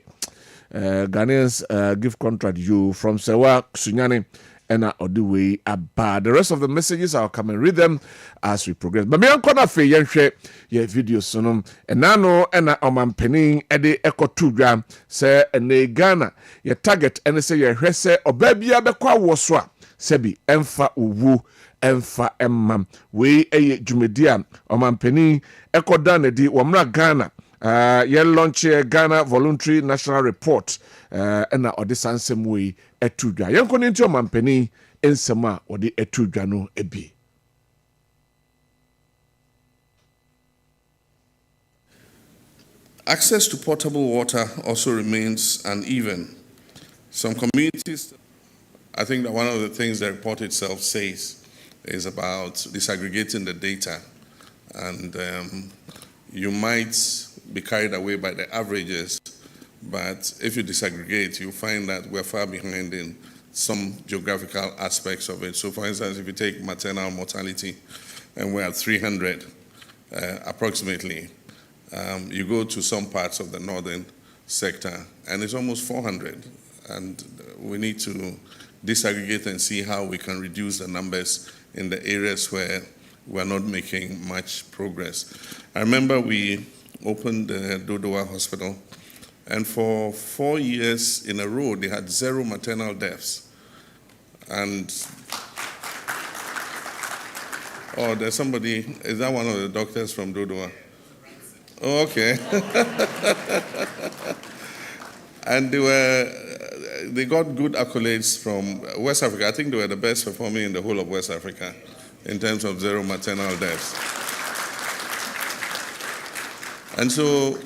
Ghanaians give contract you from Sewa Sunyani and Odiwe Abba. The rest of the messages I'll come and read them as we progress. But me ankona fe yenhwe ye video sonum enano ena omampeni ede ekotudwa se ene Ghana ye target ene se ye hwese obabia bekwa woso a sebi emfa owu emfa emmam we eye dwumedia omampeni ekoda ne di womra Ghana launch Ghana Voluntary National Report and odi sansem we etudwa yenko ni nti omampeni ensema odi etudwa no ebi. Access to potable water also remains uneven. Some communities, I think that one of the things the report itself says is about disaggregating the data, and you might be carried away by the averages, but if you disaggregate, you find that we're far behind in some geographical aspects of it. So for instance, if you take maternal mortality, and we're at 300 approximately, you go to some parts of the northern sector, and it's almost 400. And we need to disaggregate and see how we can reduce the numbers in the areas where we're not making much progress. I remember we opened the Dodowa Hospital, and for 4 years in a row, they had 0 maternal deaths. And, oh, there's somebody, is that one of the doctors from Dodowa? Oh, okay. And they got good accolades from West Africa. I think they were the best performing in the whole of West Africa in terms of 0 maternal deaths. And so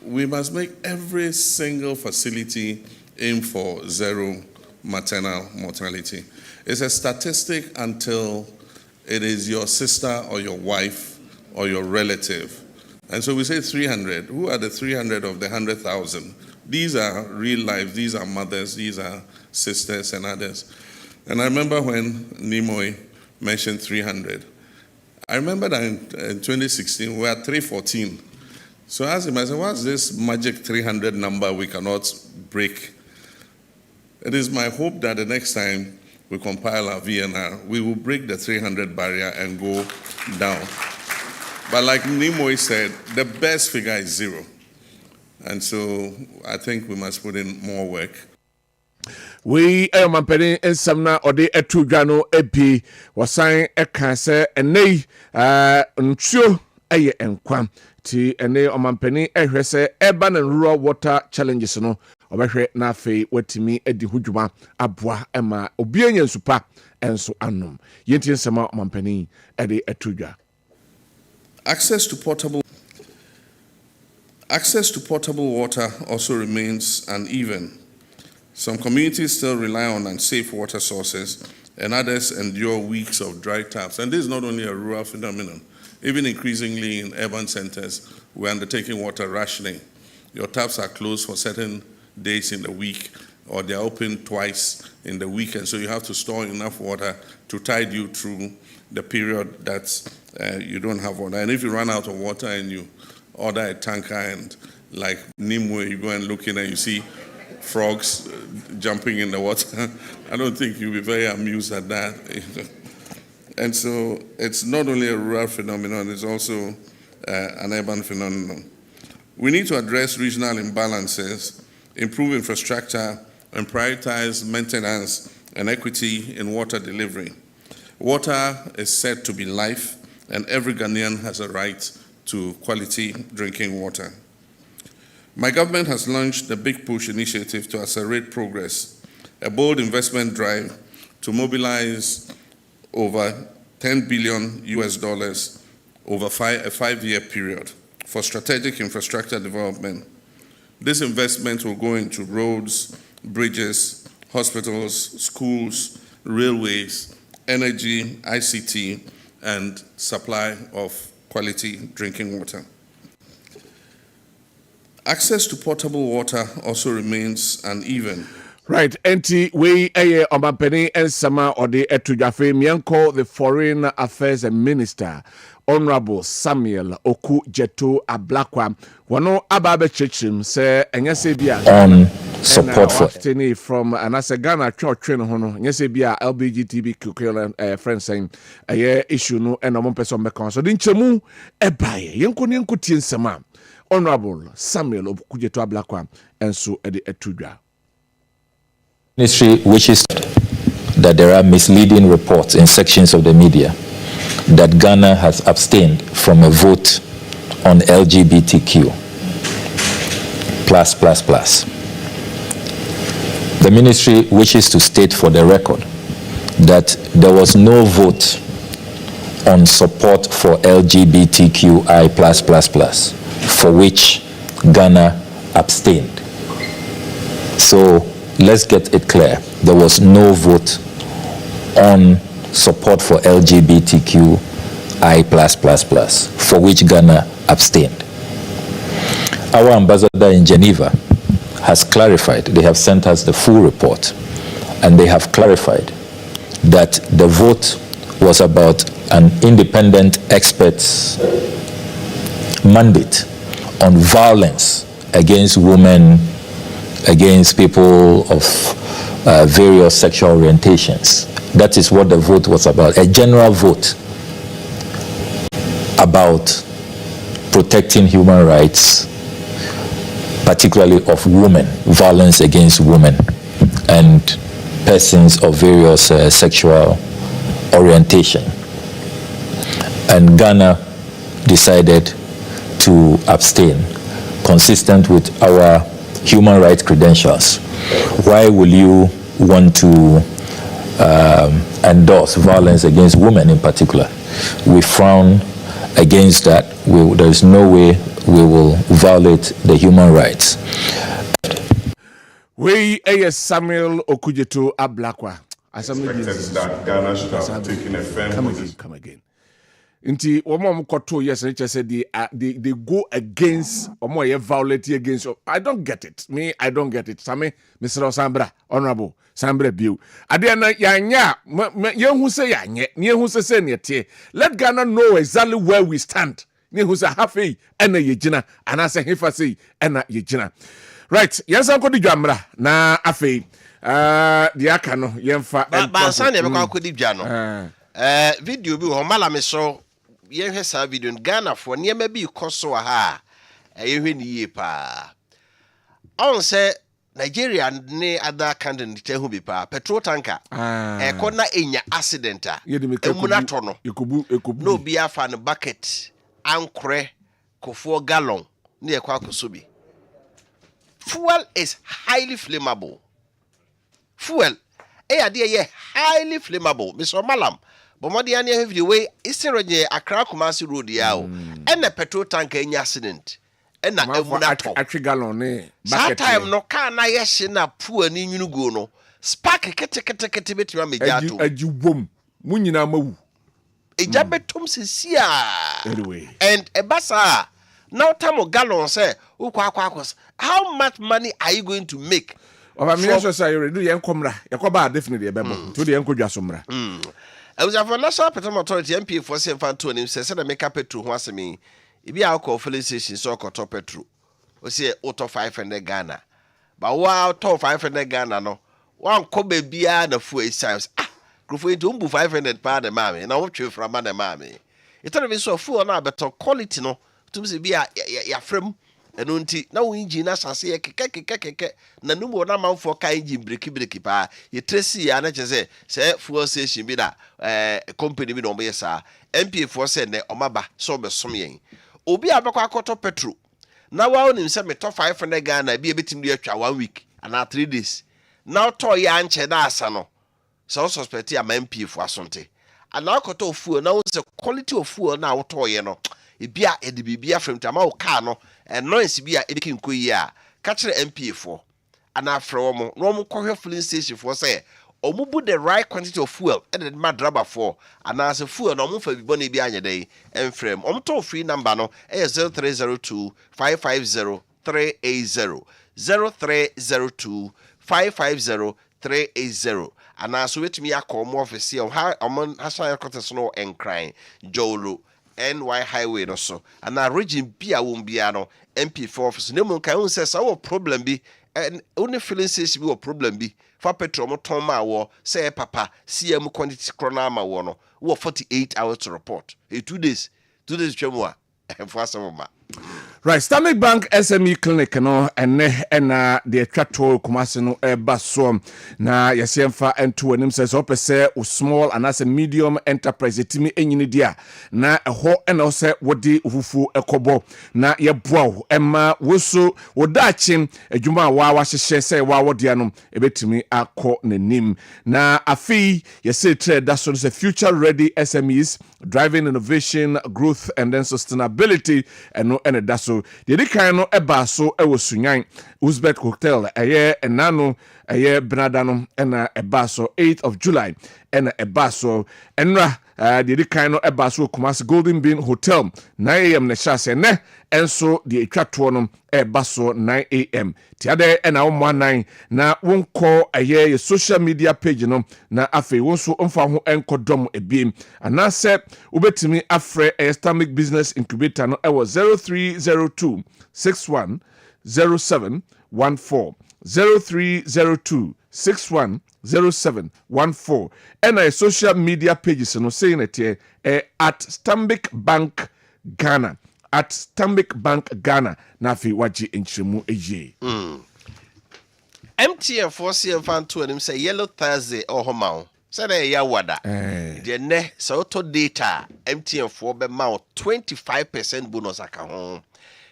we must make every single facility aim for 0 maternal mortality. It's a statistic until it is your sister or your wife or your relative And so we say 300. Who are the 300 of the 100,000? These are real lives. These are mothers. These are sisters and others. And I remember when Nimoy mentioned 300. I remember that in 2016, we were at 314. So I asked him, I said, what's this magic 300 number we cannot break? It is my hope that the next time we compile our VNR, we will break the 300 barrier and go down. But like Nimoy said, the best figure is 0. And so I think we must put in more work. We mampeni ensamna ode etu dwano ebi wasan eka se ene ntuo eye enkwa ti ene omampeni ehwe se urban and rural water challenges no obehwe na afei watimi edi hudwuma aboa ema obi enya nsupa enso anom yenti nsama omampeni ede etu dwa. Access to potable water also remains uneven. Some communities still rely on unsafe water sources, and others endure weeks of dry taps. And this is not only a rural phenomenon. Even increasingly in urban centers, we're undertaking water rationing. Your taps are closed for certain days in the week, or they're open twice in the week, and so you have to store enough water to tide you through the period that you don't have water. And if you run out of water and you order a tanker, and like Nimwe, you go and look in and you see frogs jumping in the water, I don't think you'll be very amused at that. And so it's not only a rural phenomenon, it's also an urban phenomenon. We need to address regional imbalances, improve infrastructure, and prioritize maintenance and equity in water delivery. Water is said to be life, and every Ghanaian has a right to quality drinking water. My government has launched the Big Push initiative to accelerate progress, a bold investment drive to mobilize over $10 billion over a 5-year period for strategic infrastructure development. This investment will go into roads, bridges, hospitals, schools, railways, energy, ICT, and supply of quality drinking water. Access to potable water also remains uneven. Right, enti we omampeni ensama ode etudwafe mienko the Foreign Affairs Minister Honorable Samuel Oku Jeto Ablakwa wano ababe chechim se enyese bia on support for from anase Ghana church no hono enyese bia LGBTQ friends saying issue no eno person be kon so dinchemu ebaye yenko tie nsama Honorable Samuel Oku Jeto Ablakwa enso ede etudwa. Ministry wishes that there are misleading reports in sections of the media that Ghana has abstained from a vote on LGBTQ+++. The ministry wishes to state for the record that there was no vote on support for LGBTQI+++, for which Ghana abstained. So let's get it clear. There was no vote on support for LGBTQI+++, for which Ghana abstained. Our ambassador in Geneva has clarified, they have sent us the full report, and they have clarified that the vote was about an independent expert's mandate on violence against women, against people of various sexual orientations. That is what the vote was about, a general vote about protecting human rights, particularly of women, violence against women and persons of various sexual orientation. And Ghana decided to abstain, consistent with our human rights credentials. Why will you want to endorse violence against women in particular? We frown against that. There is no way we will violate the human rights. We Samuel Okujeto Ablakwa. That Ghana should have taken a firm position. Come again. Nti omo koto yes and say they go against omo ye violate against. I don't get it. Me, I don't get it. Same Mr. Sambra, honorable Sambra Biu. Ade na yanya ye hu say yanye, ye hu say ne let Ghana know exactly where we stand. Ni hu say hafi ena ye gina, anase hefa say ena ye gina. Right, yansan ko di dwamra na afei the aka no yemfa ba san de be ko di dwa no. Video bi ho mala me so ye hwe sa video Ghana fo ne ma bi koso ha ye hwe ni ye pa on say Nigeria ne other candidate hu bi pa petrol tanker ko na enya accident a emuna to no ekubu no bi afa no bucket ankre kofo gallon ne ye kwa akoso bi. Fuel is highly flammable. Fuel ye highly flammable. Mr. Malam but more than any the way Israel Accra Kumasi road yao and the petrol tank any accident and na emunato actually gallon that time no car na yes na poor ni nyunu go no spark kete betima mejato aju bom mu nyina mawu eja betom sesia anyway and ebasa now time gallon say ukwa how much money are you going to make? Over minister say you do yenkomra yakoba definitely ebebo to the yenkodwa somra I was a National Petroleum Authority MP for St. Antonio says that make up petrol once a me. If you are called filling station, so called top petrol. We say auto 500 Ghana. But wow, top 500 Ghana no. One Kobe beer and a full size. Grufo into 500 pound a mammy, and I watch you from a mammy. It told me so full now, but quality no. To be ya frame. And unti na engine as I say keke na numo na man for ka engine breki pa ye tracy ya na chese say fuel station bi da company bi no be sa MP for say ne omaba so be som yen obi abakwa akoto petrol na wa onim say me to 500 Ghana bi ebetim de atwa 1 week and 3 days na to ya nche da asa no so suspect ya MP for asonte and na akoto fuel na say quality of fuel na woto ye no ebia edibibia from tama o car no and noise bia ediki nkoyi a catch the MP for and after omo no omo kohwe filling station for say omo bu the right quantity of fuel and the madraba for and as a fuel no omo fa bibo na bi anye dey enfrem omo to free number no 0302 550 380 0302 550 380 and as wetimi akọ omo office o ha omo hasan yakoteso no enkran jolo NY highway no so and na region bia won bia no MP4 office no mun kan say sa wo problem bi and only filling station bi wo problem bi fa petrol mo ton ma wo say papa CM quantity krona ma wo no wo 48 hours to report 2 days twemu a for asema. Right, Stomach Bank SME Clinic no ene the atwato Kumasi no baso na yasemfa ento anim says opese o small and as a medium enterprise etimi enyini dia na ho ena o se wodi fufu ekobo na ye boa ema woso wodachim adwuma wa hyehyɛ sɛ wa wodia no ebetimi akɔ nanim na afi yese trade that so say future ready SMEs driving innovation growth and then sustainability and that's so the kind no eba so e was sunyan Uzbek Hotel enano Benadano and eba so 8th of July and eba so enra the kind no eba so Kumasi Golden Bean Hotel 9 a.m. ne chase ne enso the etwato no eba so 9 a.m. tiade na omwanan na wonko ye social media page no na afi wonso omfa ho enkodom ebiem anase ubetimi afre stomach business incubator no e was 0302 61 0714 0302 61 0714 and a social media pages no saying it here at Stanbic Bank Ghana at Stanbic Bank Ghana na fi waji enchemu eje MTN for CM fan to him say yellow Thursday or homao say ya wada the ne so to data MTN for be mount 25% bonus aka ho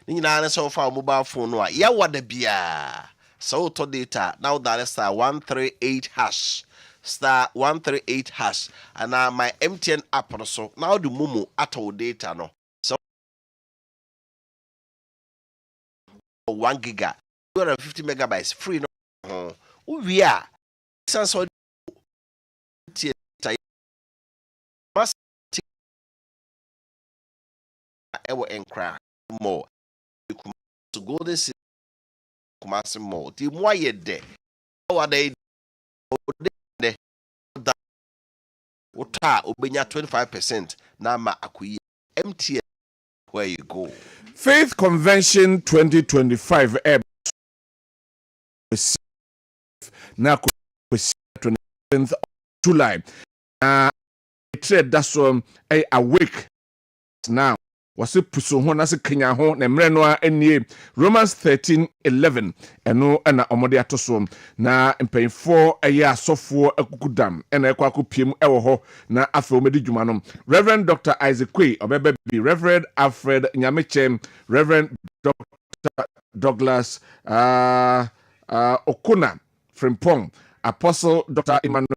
ni nyina so fa mobile phone no ya wada bia so to data now that is star 138 hash star 138 hash and my MTN app so now the mumu ato data no so 1 giga 250 megabytes free no we are sense ewo enkra more to go this Kumasi more the more ye de what they de uta ubenya 25% na ma akuyi MTN where you go. Faith Convention 2025 na 27th of July. Trade that's awake now. Was it puso ho na se kenya ho na mre no anie Romans 13:11 eno na omode atoso na mpanyfo asofo akukudam ena ekwa akopiem ewo ho na afa omedi dwuma no Reverend Dr. Isaac Kwei obebe bi Reverend Alfred Nyamechem Reverend Dr. Douglas Okuna Frimpong Apostle Dr. Emmanuel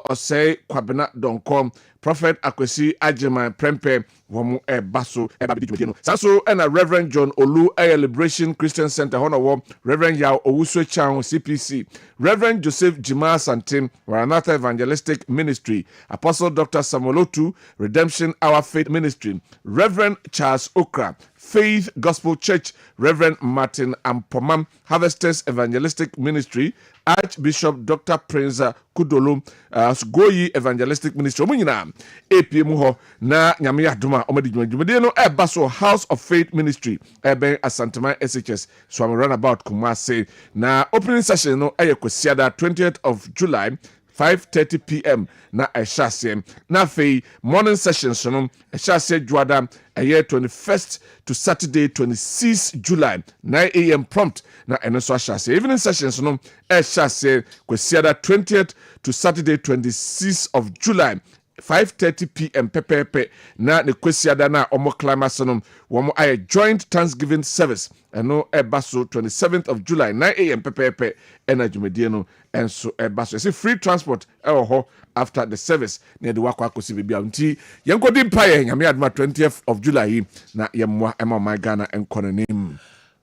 Osei Kwabena Dankwa Prophet Akwesi Ajima Prempe Womu Baso Ebabidino. Saso and a Reverend John Olu Liberation Christian Center Honorable Reverend Yao Owusu Chang CPC Reverend Joseph Jima Santim Maranatha Evangelistic Ministry Apostle Dr. Samolotu Redemption Our Faith Ministry Reverend Charles Okra Faith Gospel Church Reverend Martin Ampomam Harvesters Evangelistic Ministry Archbishop Dr. Prince Kudolo Goyi Evangelistic Ministry omunyina APM ho na nyame yadoma omadi dwumadi no baso House of Faith Ministry ben Asantama SHS so I'm runabout Kumasi na opening session no kwesiada 20th of July 5:30 p.m. na eshase na fei morning sessions no eshase juada 21st to Saturday 26 July 9 a.m. prompt na eno so eshase evening sessions no eshase kwesiada 20th to Saturday 26th of July 5:30 p.m. pepepe na ne kwesiada na omo climax no womo aye joint Thanksgiving service eno ebaso 27th of July 9 a.m. pepepe ena dwumedie no enso ebaso say free transport ho after the service na de wakwa akosi bibia nti yenkodi mpaye nyame adma 20th of July na yemwa ema my Ghana enkononim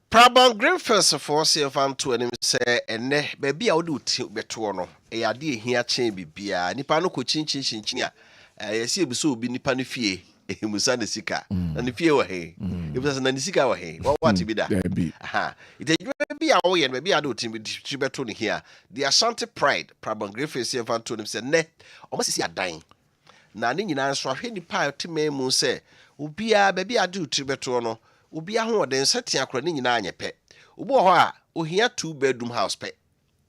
Prabang Green First for CFM to him say ene baby a wode uti beto no e ade ehia chen bibia nipa no ko chinchin a yesi ebiso obi nipa no fie emusa ne sika na ne fie wa he ebusa na ne sika wa he what be da aha ite baby a wo ye baby a de uti beto no here the Ashanti Pride Prabang Green First CFM to him say ne o masisi adan na ne nyina nso ahwe nipa tememu say obi a baby a de uti beto no obi aho den setia akra ni nyina anyepe obi ho a ohia 2-bedroom house pe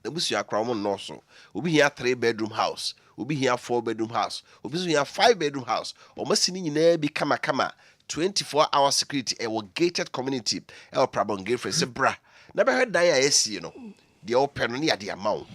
ebusu akra mo no so obi hia 3-bedroom house obi hia 4-bedroom house obi so hia 5-bedroom house o masini nyina bi kama 24-hour security e gated community e Prabang Free se bra na be dan ya esi no de open no ne ade amawo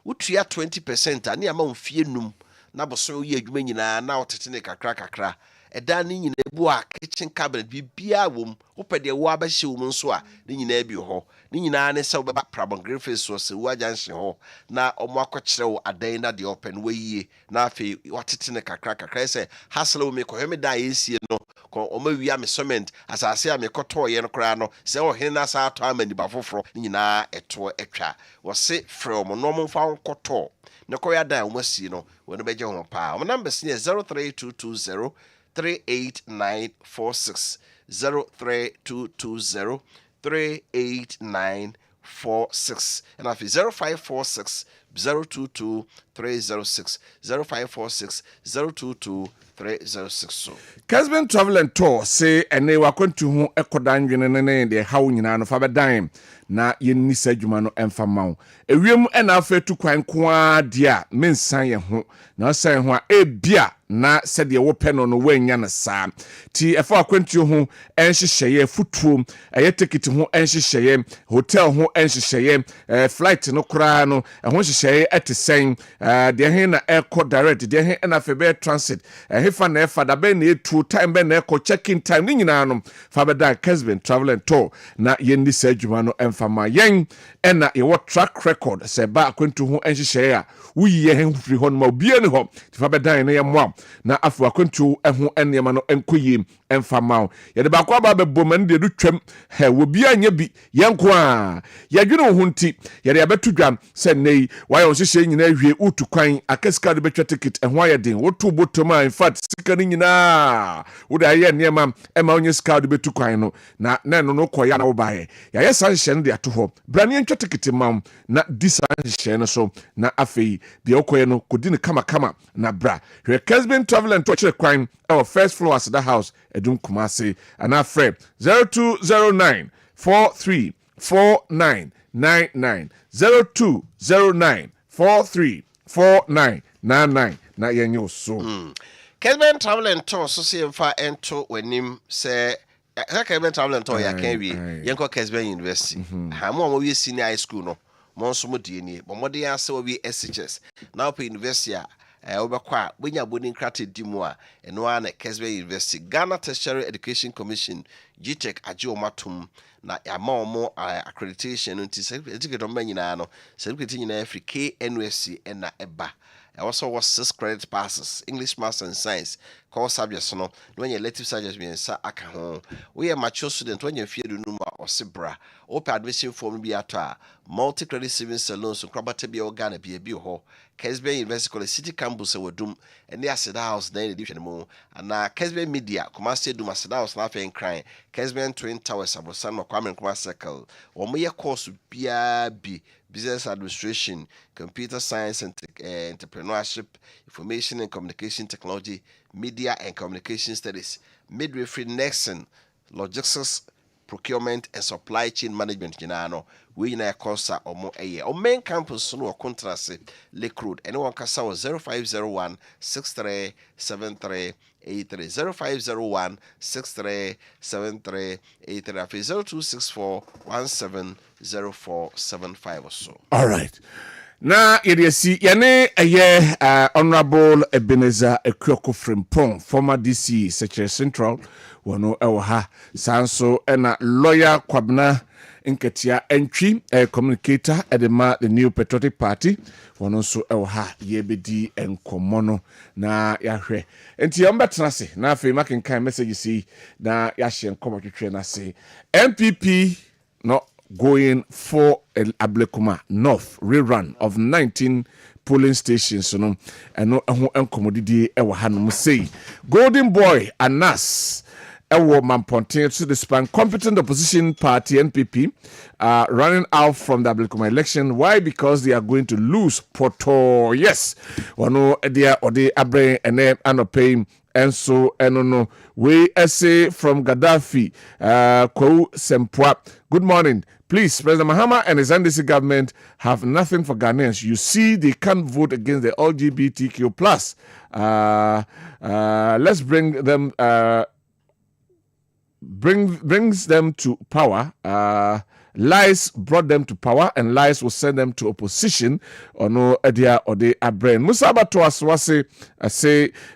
utua 20% ani amawo fie num na boso ye adwuma nyina na otete ne kakra eda ni nyina bu a kitchen cabinet bibia wom opede wo abahye wom nso a ni nyina bi ho ni nyina ne se beba Prabang Free so se wo ajanhye ho na omo akokere wo adan na de open wo yie na afi watete ne kakra se hasle wo me ko heme da yesie no ko omo wia me cement asase a me koto ye no kra no se wo hene na sa ato amani ba foforo ni nyina eto etwa wo se from no mo fa koto ne ko ya dan wo masie no wo no beje ho pa o number is 03220 38946 03220 38946 and after 0546 022 306 0546 022 306. Kessben Travel and Tour say ene wakwantu ho ekodan dwene ne de hawo nyina no fa bedan na yenni sadwuma no emfama wo ewiem ena afetu kwan koa dia mensan ye ho na san ho a ebia na sede wo pɛ no no wanya na saa ti efa akwantu ho enhyehyeye futuo eye ticket ho enhyehyeye hotel ho enhyehyeye flight no kra no ho hyehyeye etesen de he na airco direct de he na febe transit hefa na efa da be na etu time be na eco check-in time ni nyina no fa beda Kessben Travel and Tour na yenni sadwuma no emfama yen ena ye what track record se ba akwantu ho enhyehyeye a wuyi he free ho no ma bia ni ho ti fa beda na ye moa na afu akwantu eho enema no enkoyim emfama ye de ba kwa ba bebom ne de twam he wo bia nya bi yenko a ye dwene ho nti ye de abetu dwam se nei why on hye nyina hwie utu kwan akaska de betwa ticket ehho ayeden wotu botoma in fact sika ni nyina wo da ye niema ema onye ska de betu kwan no na no koya na wo bae ya ye san hye no de ato ho brane ntwa ticket mam na di san hye no so na afei de okoye no kodi ne kama na bra hwe Kessben travel and touch kwan our first floor as the house edum Kumasi and our friend 0209 434999 0209 434999 na yenyo so Kessben travel and tour so see fa ento wenim say Kessben travel and tour ya kan wi yenko Kessben University ha mo we senior high school no mo so mo die ni mo de ya se we SHS now pe university a obekwa wenya boni nkrate dimu a eno a na Kessben University Ghana Tertiary Education Commission GTech aje omatum na ama omo accreditation nti certificate o manyina no certificate nyina afri KNUSC na eba also was 6 credit passes English Maths and Science core subjects no when your elective subjects be nsa aka ho we mature student when you fear no ma osebra open admission form bi ato multi credit savings salons so krabata bi Ghana bi ho Kessben University College City Campus wadum and the Aseda House na edition mo and Kessben Media Kumasi dum Aseda House na fe nkran Kessben Twin Towers abosan no Kwame Nkrumah Circle wo mo ye course bia bi business administration, computer science and entrepreneurship, information and communication technology, media and communication studies, midwifery, nursing, logistics, procurement and supply chain management. We na course omo eye. O main campus no contrast Lake Road. Anyone kasa 0501 6373 0501 6373 0264 170475 or so. All right. Na yesi yane honorable Ebenezer Ekwoko Frimpong former DC Secretary Central wono ewa sanso ena lawyer Kwabena Nketia entry communicator edema the New Patriotic Party wono so ewa yebedi enkomono na yahwe enti yombetra se na afi makenkan message si na yahye enkomo twetwe na se MPP no going for Ablekuma North rerun of 19 polling stations no eno ho enkomodidi ewa hanom say Golden Boy Anas ewo Mamponten to the span competent opposition party NPP running out from the Ablekuma election. Why? Because they are going to lose Poto. Yes, wano they are ode abre ene anopay and so enono we essay from Gaddafi Kou Sempwa. Good morning. Please, President Mahama and his NDC government have nothing for Ghanaians. You see, they can't vote against the LGBTQ+. Let's bring them, brings them to power. Lies brought them to power, and lies will send them to opposition. Or no idea or they are brain. Musaba to us was say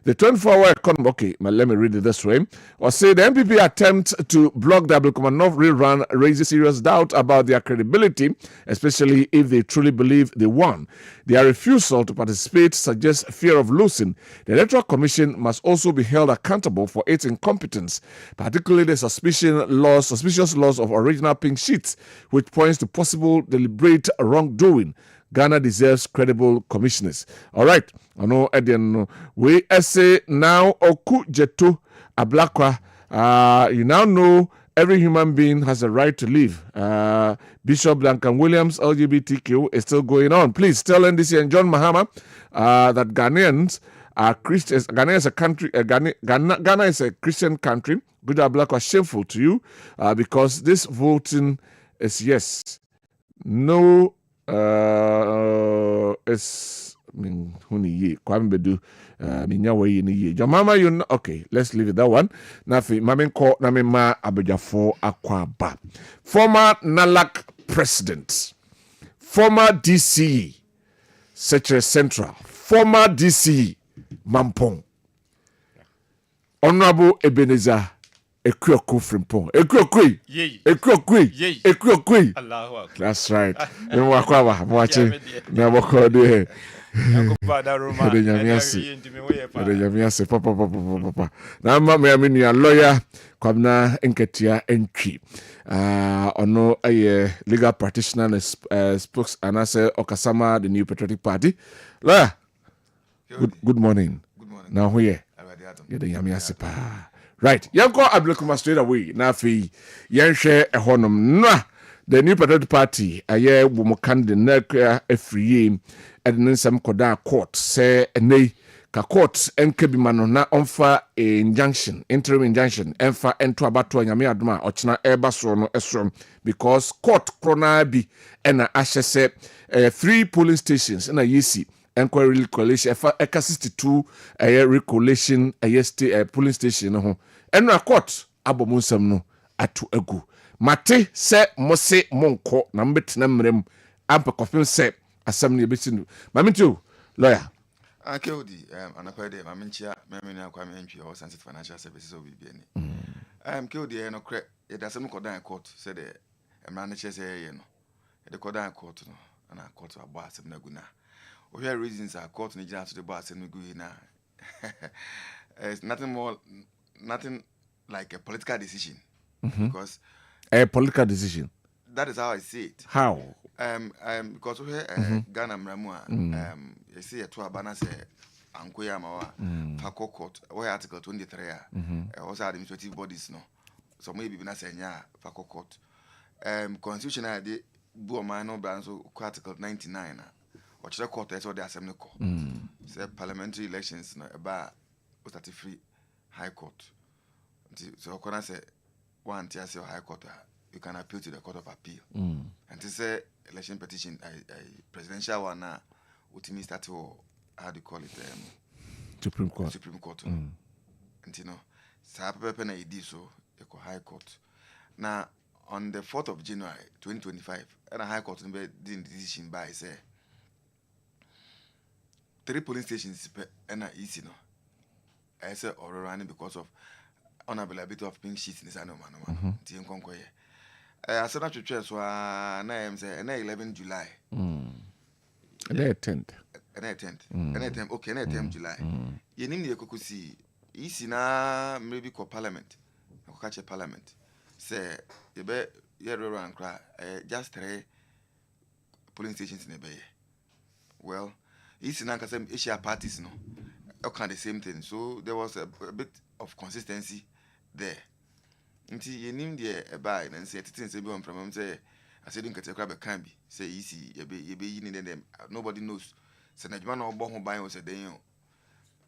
the 24-hour economy. Okay, let me read it this way. Or say the MPP attempt to block the Ablekuma North rerun raises serious doubt about their credibility, especially if they truly believe they won. Their refusal to participate suggests fear of losing. The Electoral Commission must also be held accountable for its incompetence, particularly the suspicious loss of original pink sheets, which points to possible deliberate wrongdoing. Ghana deserves credible commissioners. All right. I know Edian we essay now Oku Jeto Ablakwa. You now know every human being has a right to live. Bishop Duncan Williams LGBTQ is still going on. Please tell NDC and John Mahama that Ghanaians are Christians. Ghana is a country. Ghana is a Christian country. Good Ablakwa, shameful to you because this voting is yes, no. It's Kwambedu Jamama, you know, okay, let's leave it that one. Nafi Mamenko Namema Abejafo Akwaba. Former NALAC president, former DC Secretary Central, former DC Mampong, Honorable Ebenezer Ekuoku frimpong. Ekuokui. Ekuokui. Allahu Akbar. That's right. You wakwa watching. Na wako de. Papa. Na mama me nua lawyer Kwabena Nketia Entry. Ono a legal practitioner and spokes and I say Okasama the New Patriotic Party. Lawyer. Good morning. Good morning. Now here. Right. Yanko Abdulkuma straight away. Na fi yenhwe ehonum na the New Patriotic Party aye wumukande na afriye edin nsam koda court say enei ka court enkebima no na onfa injunction interim injunction enfa ento abato anyame adoma ochina eba so no esom because court krona bi ena ahyese 3 polling stations na yesi enquiry coalition eka 62 recollation polling station ho eno court abomunsam no atu agu mate se mose monko na mbetena mrem ampa kofin se asam ne betinu mamintu lawyer Kodi anapade maminchia memeni akwa mentwi o sensitive financial services obibiani Kodi no kre e da sem kodan court said the emra ne chese ye no e de kodan court no na court abo asem na guna o hear reasons are court ni jina to the boss asem gu na it's nothing like a political decision because a political decision. That is how I see it. How? Because we Ghana mramua you see a two abana say ankoya mawa Fako court we article 23 also administrative bodies no so maybe na senya Fako court constitutional de bu man no brand so article 99 or the court is what the assembly court say parliamentary elections no eba start free high court so kona say one tier say high court you can appeal to the Court of Appeal. And to say election petition, presidential one now, ultimately start to how do you call it? Supreme Court. Supreme Court. And you know, so I did so, High Court. Now, on the 4th of January 2025, and a High Court did decision by say 3 polling stations and easy no. I say or running because of unavailability of pink sheets in this animal. I said that to church na 11 July. And they attend. Okay, 10 July. You need to go see. Isi na maybe call parliament. I catch a parliament. Say you be here and cry. Just 3 polling stations in the bay. Well, isi na kasem Asia parties no. Okay, the same thing. So there was a bit of consistency there. Until you name the buy and say things be on from say I said don't get a crab can be say easy you be them nobody knows. So na man or born buy was a day.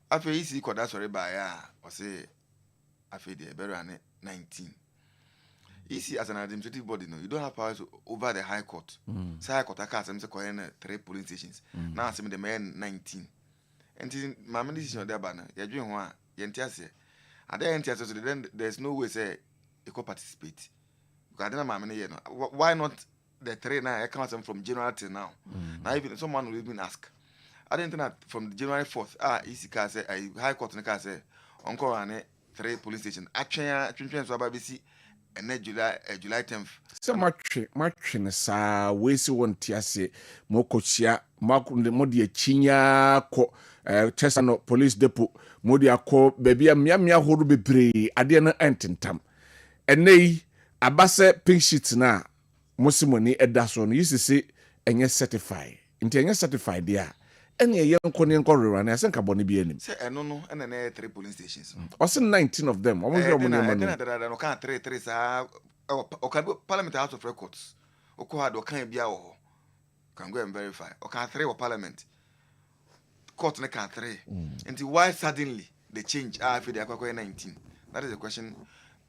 After easy could that's sorry by or say after the better 19. Easy as an administrative body no, you don't have powers over the high court. Say high court I can't say 3 polling stations. Now say the man 19. And my decision there banner, you're doing one yentiase. And then then there's no way say you could participate. Because I don't know, why not the 3 now? I can't from January till now. Now even someone will even ask. I didn't know from January 4th. Easy car say High Court in the car say Uncle and 3 police station. Actually, so BBC and then July 10th. So much in sa we see one tiase mokochia makunde modi chinya ko Chesano police depot modi akọ baby amia horu bebre ade na ententam enei abase pink sheet na mosimoni edaso no yisisi enye certified nti enye certified dia ene ye nko ne nko rera na asenka bone bi anim say eno no ene na 3 polling stations also 19 of them omo yo mo no no kan 3 sa o kan parliament house of records o ko had o kan bia wo can go and verify o kan 3 o parliament court na kan 3 until why suddenly the change after the akwa 19. That is the question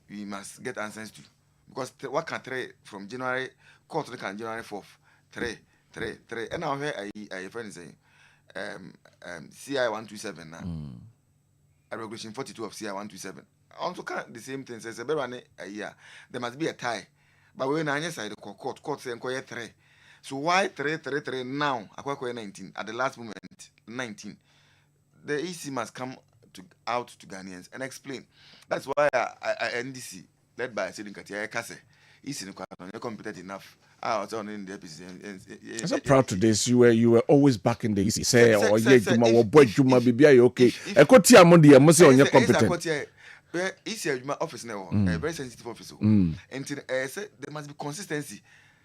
we must get answers to, because what can 3 from January court na kan January 4th 3 and now here I friend saying CI 127 now regulation 42 of CI 127 also can the same thing says a year there must be a tie, but when I side the court say 3. So why 3 now akwa 19 at the last moment 19? The EC must come out to Ghanaians and explain. That's why NDC, led by Sidin Katia Kase, is competent enough. I'm so proud today. You were always back in the EC. Say or Juma or boy Juma be okay. I could see Amondi and Monsieur on your competent. It's a office now, a very sensitive office. And there must be consistency.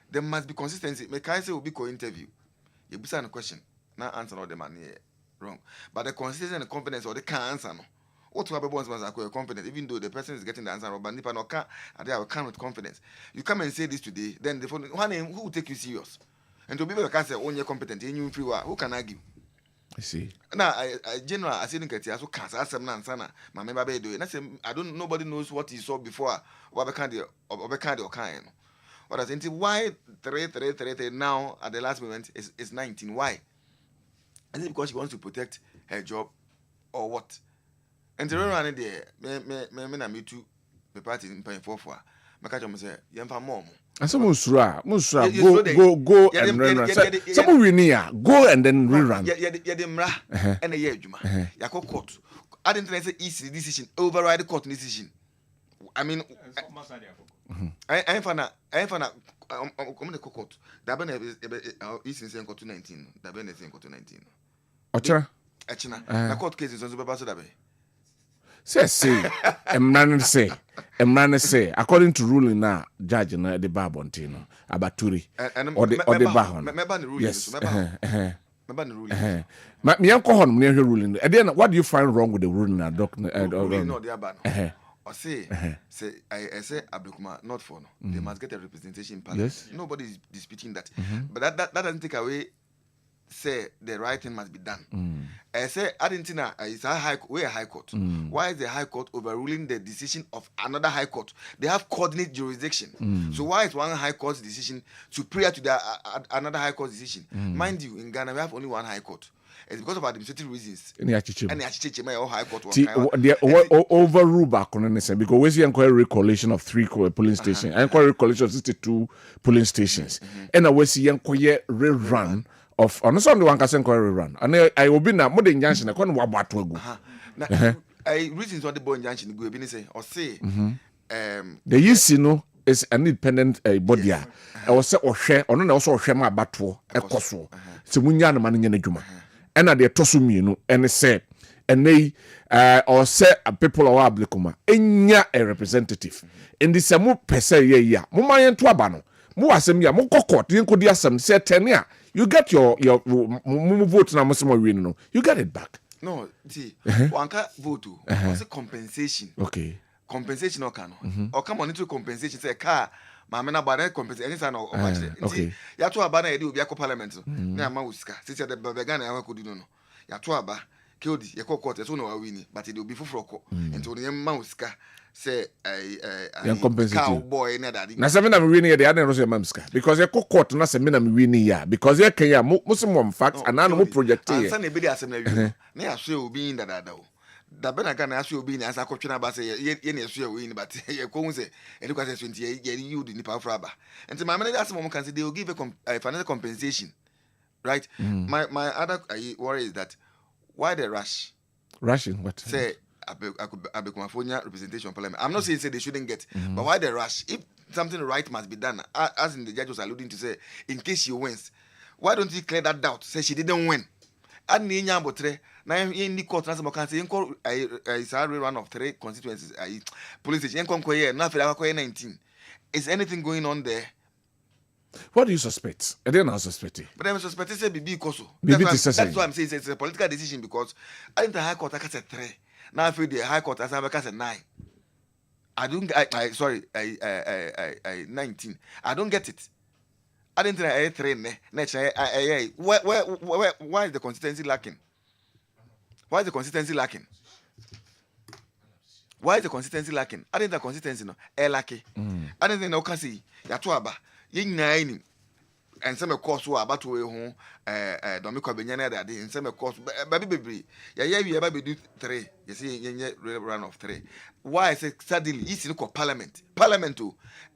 There must be consistency. Mekaise will be co-interview. You be a question. Now answer all the man wrong. But the consistency and the confidence or the can't answer no. What to happen once are confident, even though the person is getting the answer, but Nipa no can and they can with confidence. You come and say this today, then the phone one name who will take you serious. And to be able to say oh you're competent, you free who can argue? I see. Now I general I see Nketia so can't ask them answer. My member be do it. I don't nobody knows what he saw before what kind of kind. What I think why 3 now at the last moment is 19. Why? Is it because she wants to protect her job or what? And the run there, me too, the party in paying for. My catch say, Yamfa mom. And some Musra, go and rerun. Some we near, go and then rerun. Yadimra and a year, Juma. Yako court. I didn't say easy decision, override the court decision. I mean, I'm fana, community court. Dabene is in 2019. Dabene is in 2019. Ochra? Achina. The court case is on the Babaso Dabe. Emrane say, according to ruling now, judge na the Babontino, Abaturi, or the Bahon. Yes. Me uncle hon near ruling. And then what do you find wrong with the ruling now, Doctor? No, the Aban. Or say, I say Abdukuma, not for no. They must get a representation in Parliament. Yes. Nobody is disputing that. But that doesn't take away. Say the right thing must be done. I say Argentina is a high court. Why is the high court overruling the decision of another high court? They have coordinate jurisdiction. So why is one high court's decision superior to the another high court's decision? Mind you, in Ghana we have only one high court. It's because of administrative reasons. And the high court overrule back on anything because we see inquiry collation of 3 polling stations, inquiry collation of 62 polling stations, and we see inquiry rerun. Of on Sunday one can inquiry run, and I will be now more than Jansen. I can't walk back to go. I reasons what the boy Jansen go be say or say. The UC is an independent body. I was say or share or no also share my battle a coso. So we know man in Juma, and at the Tosumi and say and they or say people or ablicuma. Enya a representative in the same per se ya. Muma yen tuabano. Mu asem ya mu kokot yen kodi asem say 10 year. You get your vote now, no. You get it back. No, see, one can't vote. What's a compensation? Okay. Compensation or can or come on into compensation. Say car, my man about compensation. Okay. Ya to abana edi obi akọ parliament. Na ama usika. Since the Babagana I could do no. Ya to aba. Kodi ya court so no win, but it will be for ko. Into the usika. Say cowboy na daddy. Na seven am winning the other Russia mamska because you court na seven am winning ya because you can ya muslim facts and no project here. Answer na be the asem na wi. Na ya so obi nda dada o. Da be na ga na so obi na asa kwotwe ba say ye na so win but ye ko hu say any kwase 20 ye you the nipa for aba. Enti my man asem mo can say they will give a financial compensation. Right? My other worry is that why the rush? Rushing what? Say Abekumafo representation parliament. I'm not saying they shouldn't get, but why the rush? If something right must be done, as in the judge was alluding to say, in case she wins, why don't you clear that doubt? Say she didn't win. And in Yambotre, now in the court, as I say, it's a run of 3 constituencies. Police station, nothing 19. Is anything going on there? What do you suspect? I didn't suspect it. But I suspect it's a BB Koso. That's why I'm saying it's a political decision because I think the High Court has said 3. Now I feel the High Court has said 9. I 19. I don't get it. I didn't think I 3. Why is the consistency lacking? Why is the consistency lacking? Why is the consistency lacking? I didn't the consistency no. Lucky. I didn't think no can see. Yatuaba. Yin and some course who are about to home don't Kwabena that in some course baby yeah do 3 you see run of 3 why I say suddenly it's in parliament too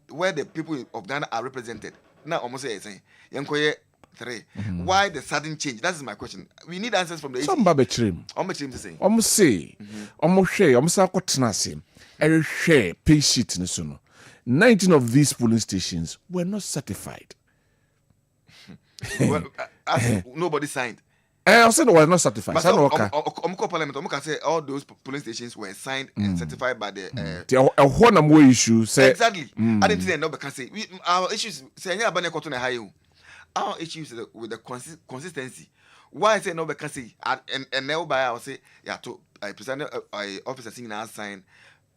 where the people of Ghana are represented now almost say yankoye 3. Why the sudden change? That is my question. We need answers from the ACC. Some babe trim. How much to say? Almost say, almost share, almost a tenacity. Every share pay sheet in the 19 of these polling stations were not certified. Well, nobody signed. I said they were not certified. But Parliament, say all those polling stations were signed and certified by the. A one issue say exactly. I didn't say no because our issues say our issues with the consistency. Why I say no because and now by I say yeah to I presented officer saying now sign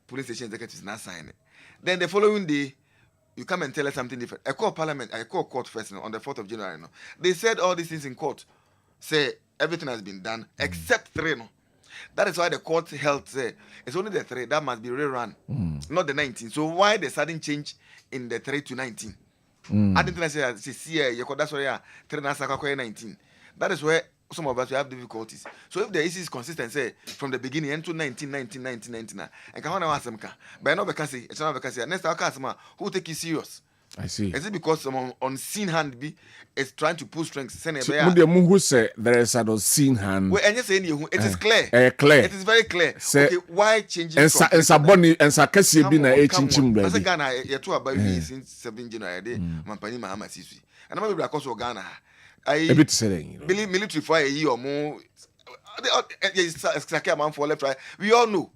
police station executives now sign it. Then the following day. You come and tell us something different. I call Parliament, I call court first on the 4th of January. No. They said all these things in court. Say everything has been done except 3. No. That is why the court held say it's only the 3 that must be rerun, not the 19. So why the sudden change in the 3 to 19? I didn't say that's why 3 na 19. That is where some of us have difficulties. So if the issue is consistent, say from the beginning into 19, and can one ask them, but no vacancy, it's not vacancy. Next, our customer who take you serious. I see. Is it because someone unseen hand is trying to push strength? Who say there is an unseen hand? Well, and you say it is clear. Clear. It is very clear. Say, okay, why changing? And Saboni and Sakasi been a chinchim. As a Ghana, you two about me since 7 January. Mampani Mahama Sisi, and I'm maybe because of Ghana. A bit saying, military for a year or more. For left, right. We all know.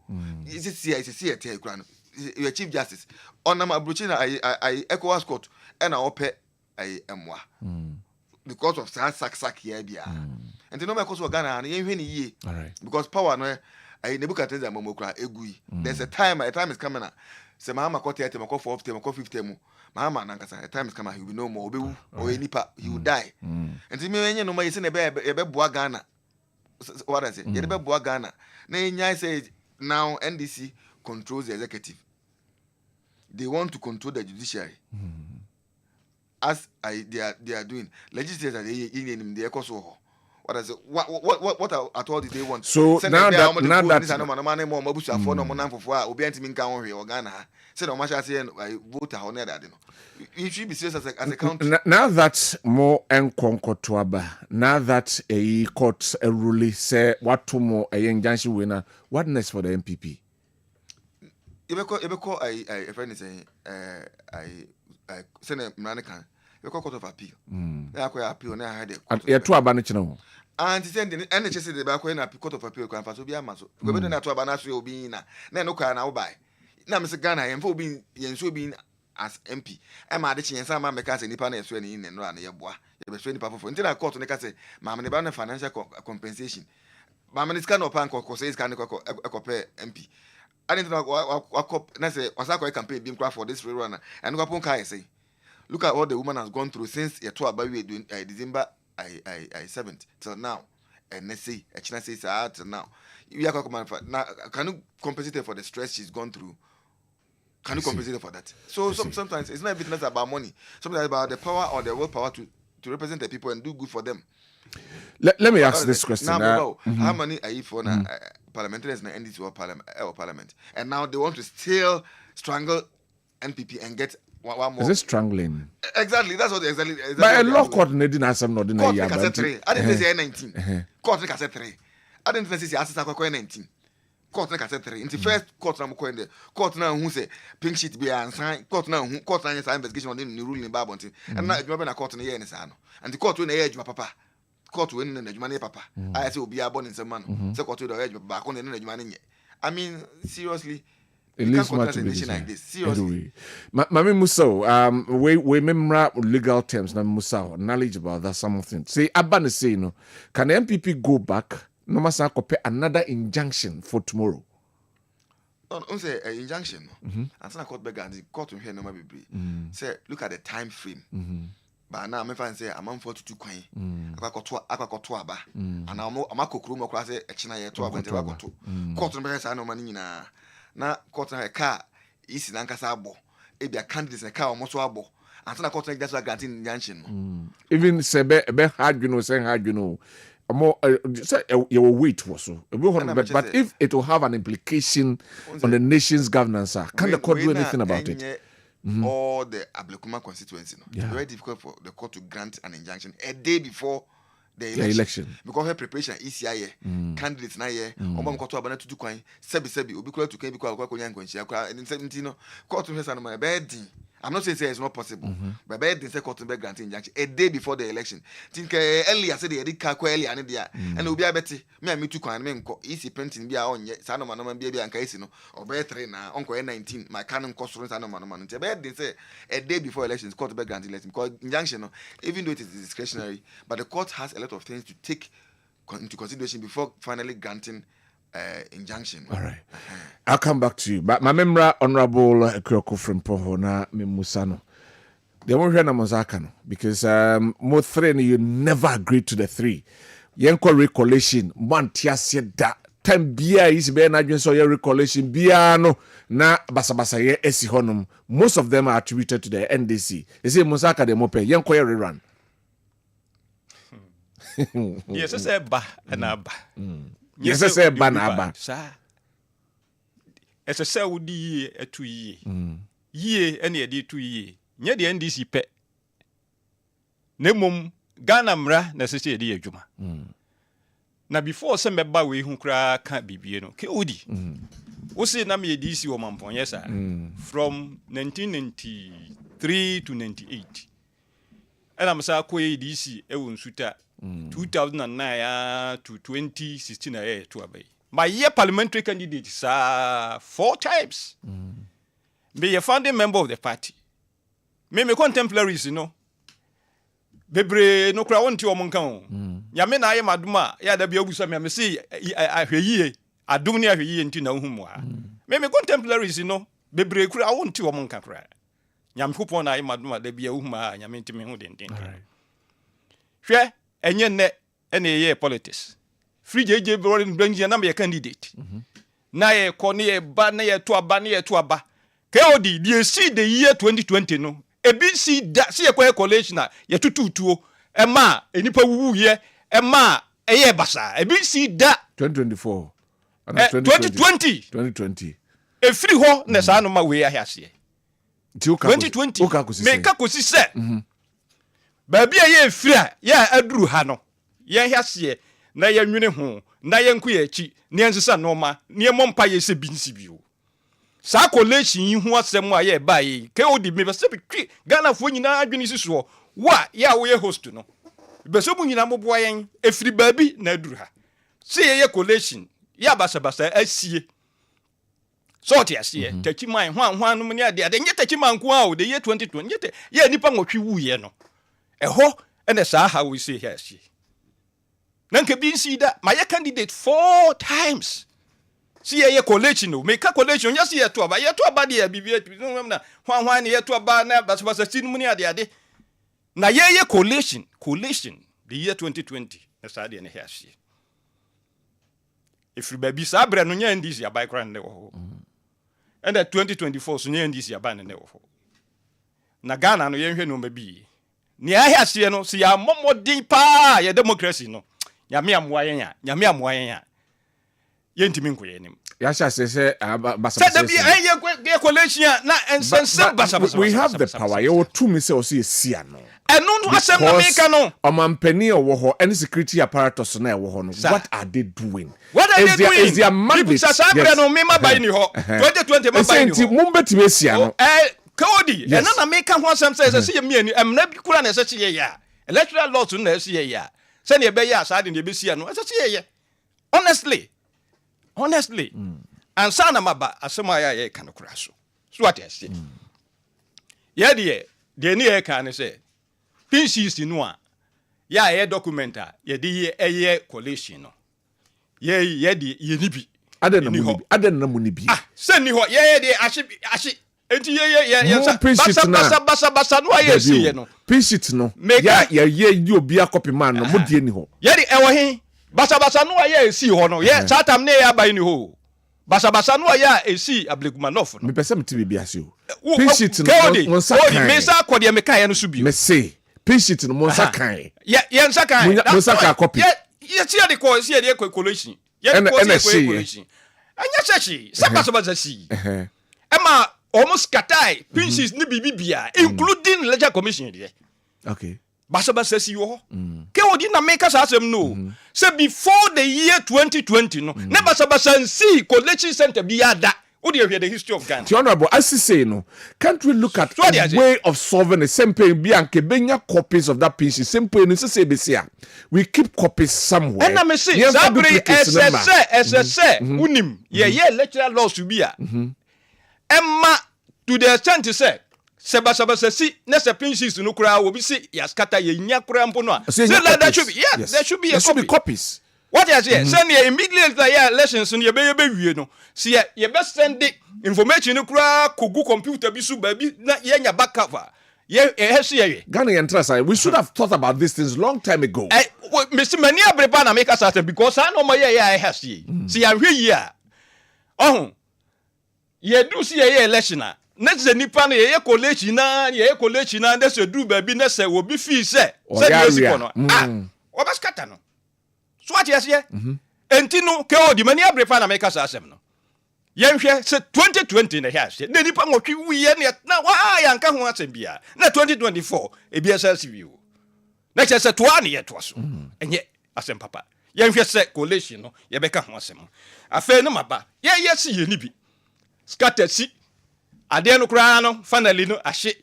It's your Chief Justice. On Nama Bruchina, I echo us court and I pay I am because of sack here. And the number cause of Ghana and even a year. Because power no I Nebuchadnezzar Momokra Egui. There's a time is coming. Say Mahama caught 4th term, 5th term. Mahama Nankasa, a time is coming, he will no more, or any part, he will die. And to me, you know, my son, a baby Ghana. What I say, you baby Ghana. Nay, says now NDC controls the executive. They want to control the judiciary. As they are doing. Legislators, they are also. What I say, what at all did they want? So now that you should be serious as a country. Now that more enconcotuaba, now that a court a ruling say what to more a young junction winner, what next for the MPP? A friend is saying, I send a American. You call court of appeal. I appeal now. I had a two abanichino. And he said, the NHS is the back when I court of appeal can pass to be a maso. We don't have to abanas will be in. Then no car now buy. Now, Mr. Ghana, and for being being as MP. I'm at the chance, I'm a mechanic in the panel swearing in and run your boy. You were 20 papa for until I caught on the case, Mamma, the financial compensation. Mamma is kind of panko, because it's kind of a MP. I didn't know what was I campaign being craft for this rerunner. And what I say. Look at what the woman has gone through since your tour by doing December 7th till now. And let's say a China says till now. You are now can you compensate for the stress she's gone through? Can you compensate for that? So sometimes it's not everything that's about money. Sometimes about the power or the willpower to represent the people and do good for them. Let me ask this question. Now, how many are you for parliamentarians and NDC or parliament? And now they want to still strangle NPP and get one more. Is it strangling? Exactly. That's what exactly. But a law coordinating has some not in a year. I didn't say 19. Court cassette 3. I didn't say assistant 19. Court cassette 3. In the first court, I'm going there. Court now who say pink sheet be and sign. Court now investigation on the ruling in Babontin. And now you're a court in the year in Sano. And the court will edge my papa. Court will in the money papa. I say will be a born in some man. So court will edge back on the money. I mean, seriously. At least much like this. Seriously. Mami Musa, we remember legal terms na Musa knowledge about that something. Say Abane say no. Can the MPP go back? No must copy another injunction for tomorrow. On say an injunction. And so court beggar the court here no be brave. Say look at the time frame. But now me fan say I'm on 42 kwan. Akwakoto aba. And I'm akokuru mo kwa say echina ye to aba ntewa koto. Court no be say no mani nyina. Na court na car isi na nkasa abo e bia candidates na car omoso abo anto na court na just grant injunction even sebe hard you know say hard you know more say you will wait for so but if it will have an implication on the nation's governance can the court do anything about it all the Ablekuma constituency. No? It's very difficult for the court to grant an injunction a day before the election. Because her preparation is here, candidates na here, Obama court to abana to do coin, sebi, ubikula to can be called and in 17 court to her my bed. I'm not saying it's not possible, but bed didn't say court to be granting injunction a day before the election. Think earlier said they did calco earlier and there, and will be a betty. Me and me too can mean easy printing be on yet, Sanoman baby and Cassino, or better now, Uncle 19, my canon cost for Sanoman. The bed they say a day before elections, court to be granting election because injunction, even though it is discretionary, but the court has a lot of things to take into consideration before finally granting injunction. All right. I'll come back to you. But my member, Honorable Ekwoko from Pohona Mimusano. They won't hear Namozakano because more three you never agreed to the three. Yenko recollection, Montia said that 10 beer is being agents or your recollection biano na basabasa ye esi honum. Most of them are attributed to the NDC. They say Mosaka de Mope, Yenko rerun. Yes, I said ba and abba. Yes, I say banaba. Sir, as a Saudi a 2 year. Ye any a day 2 year. Near the NDC pet. Nemum Ganamra necessity a juma. Now before some baby who cry can't be no. Kodi. What's Nami DC or Mampon? Yes, sir. From 1993 to 98. And I'm sa kwe DC Ewun Suta 2009 to 2016 to abay. My year parliamentary candidate is 4 times. Be a founding member of the party. Me contemporaries, you know. Bebre no kra wonti omonkan. Nyame na aye maduma ya da bia obusa me say ahweye adum ne ahweye nti na humu a. Me contemporaries, you know. Bebre kra wonti omonkan kra. Nyame kupon na aye maduma da bia humu a nyame ntimi hu den. Hwe enye ne ene ye politics. Free JJ Brown Benji na me candidate. Na ye kone ye ba na ye to aba. KOD the see the year 2020 no. ABC da see ye coalition na ye tututuo. Ema enipa wuwu ye ema eye basa. ABC da 2024. 2020. E free ho na sa no ma we ahase. 2020. Make kosi se. Baby ye free ya aduru ha no. Ye ahase na ye nwene ho na ye nku ye chi ne nsesa no ma ne mompa ye se binsi bio. Sa collation yi ho asem a ye ba yi KOD me be se bi Ghana fo nyina adwene sisuo wa ya wo ye host no be so mu nyina moboa yen efiri baabi na aduru ha se ye collation ya basa asie so te asie tachi man hwan no ne ade nye tachi man ko a o de ye 2020 nye ye nipa nwotwe wu ye no eho ene sa ha we say here asie nanke bi nsi da my candidate 4 times. See ye collection no make a collection just ye to aba de bibia na hwan ye to aba na basa sinu ni ade na ye collection the year 2020 na sade ne hiasie if baby sabre no nya ndisi abai kran ne wo and that 2024 so nya ndisi abai ne wo na Ghana no ye hwe no mabi ne hiasie no si ya momodin pa ye democracy no nyame amoa yen yentimi nkoye nim yasha se basa we have the power you to me say o see sia no enu no asem na meka no omampani wo ho any security apparatus na wo ho no what are they doing is their mandate yes no me mabai ni ho 2020 mabai ni ho mumbetime sia no KOD enu na meka ho asem say se ye miani emna bi kura na se ye ya electoral law na se ye ya se ne be ya asa de ne be sia no se ye honestly and sana maba asema ya ye kanokura so what I say ye de ni ye kan say pinches no a ya ye documenta ye de ye collation no ye de ye ni bi aden na mu ni bi se ni ho ye de ahye enti ye basa no ye si ye no pinches no ya ye obi akopi man no mo die ni ho ye de ewo hin basa no ya esi ho no ye satam ne ya bai ni ho basa no ya esi Ablekuma no me pese me tibi ase o pinchit no mo sakan me sa akode me kan no so bi me say pinchit no mo sakan ye nsakan mo sakan copy ye ti de ko si de collation ye ko si collation anya chechi se basa si ema almost katai pinches ni bibia including legal commission there. Okay. Basabasa si yo. Ke odi na make us asem no. Say before the year 2020 no. Na basabasa see collection center bi ada. Odi hear the history of Ghana. Honorable, as you say no, can't we look at a way of solving the same pain bi anke benya copies of that piece same pain say besia. We keep copies somewhere. And I say Sabri SSS unim ye lecturer laws to be a. Emma to the extent to say Sebasabasa si nessa pinches no kura obi si yaskata ye nya kura mpo no. Say that should be yes, there should be a copy. Copies. What is here? Send you immediately lessons in your baby no. See you best send the information no kura kogu computer bi su baby na ye nya back cover. Ghana interest. We should have thought about these things long time ago. Mr. Many Abreba na make us certain because I know my has see. See I'm here. Oh. Ye do see a election. Next the nipa na ye college na that's a do baby na say will be fee say. Obaskata no. So what yes here? Entino ke o di many Abreba na make us asem no. Yenhwe say 2020 na here. Na nipa ngotwi wi ye na wa yanka ho asem bia. Na 2024 e bia sa civil. Na che say to an ye to so. Enye asem papa. Yenhwe say college no ye beka ho asem. Afa no maba. Ye si ye ni bi. Scatter si ade no kura no finally no ahye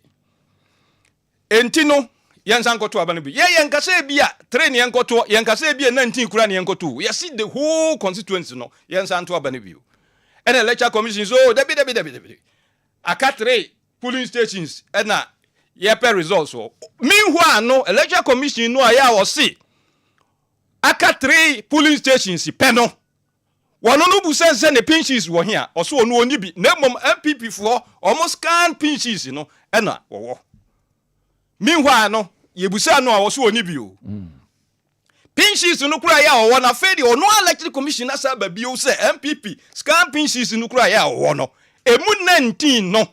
enti no yensan koto aba no bi yenkase bia train yenkoto yenkase bia 19 kura ne yenkoto you see the whole constituency no yensan to aba no bi and electoral commission so debi aka 3 polling stations and na yepe results so meanwhile no electoral commission no aya o see aka 3 polling stations pe no one no bu sense the pinches were here or so no oni bi na mom MPP for almost can pinches no na wo meanwhile no ye busa no a so oni bi o pinches no kura ya wo na fe de ono elected commission asa ba bi o say MPP scan pinches no kura ya wo no emu 19 no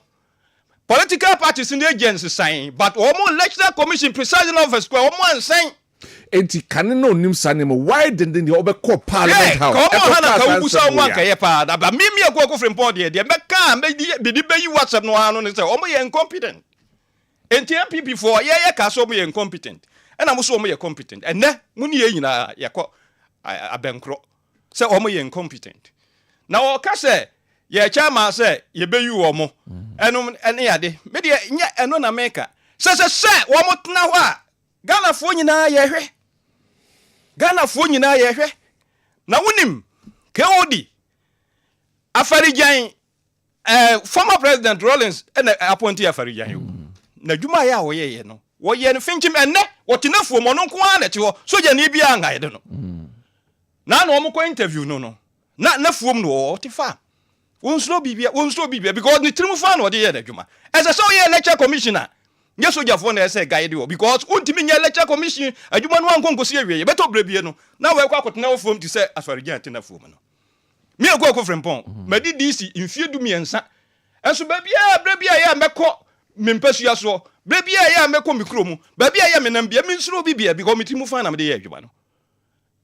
political parties in the agency sign but almost electoral commission presiding office kwa almost sign enti kan no nim sanem why didn't you over call parliament house come on na ka ubusa nwanka ye pa da ba mimi akwa frem pon de me ka be di be WhatsApp no ano ne say omo ye incompetent enti MPP for ye ka so omo ye incompetent and am so omo ye competent and na muni ye nyina ye ko abenkro say omo ye incompetent na o ka say ye chama say ye be yu omo eno ene yade me de nya eno na meka say omo tena ho a Ghana fo nyina ye hwe Ghana fo nyina ye hwe na wonim ke odi Afarijan former president Rollins and appointee Afarijan na dwuma ya wo ye no wo ye no finchim enne wo tenafuo mo no nko ana te ho so je na bia nga ye no na no mo ko interview no na fuom no wo te fa won slow bibia because ni trimu fa no de ye da dwuma as so ye lecture commissioner yes oja for na say guide you because untimi nya lecture commission adwuma no anko nkosi awie beto brebie no na we kwa kwotena wo fom ti say Afarijan tenafuo no me akwa frempon madi DC infiedu miensa enso brebia ya mekọ mempasua so brebia ya mekọ mikromu brebia ya menam bia minsuro bibia because mitimu fa na me de ya adwuma no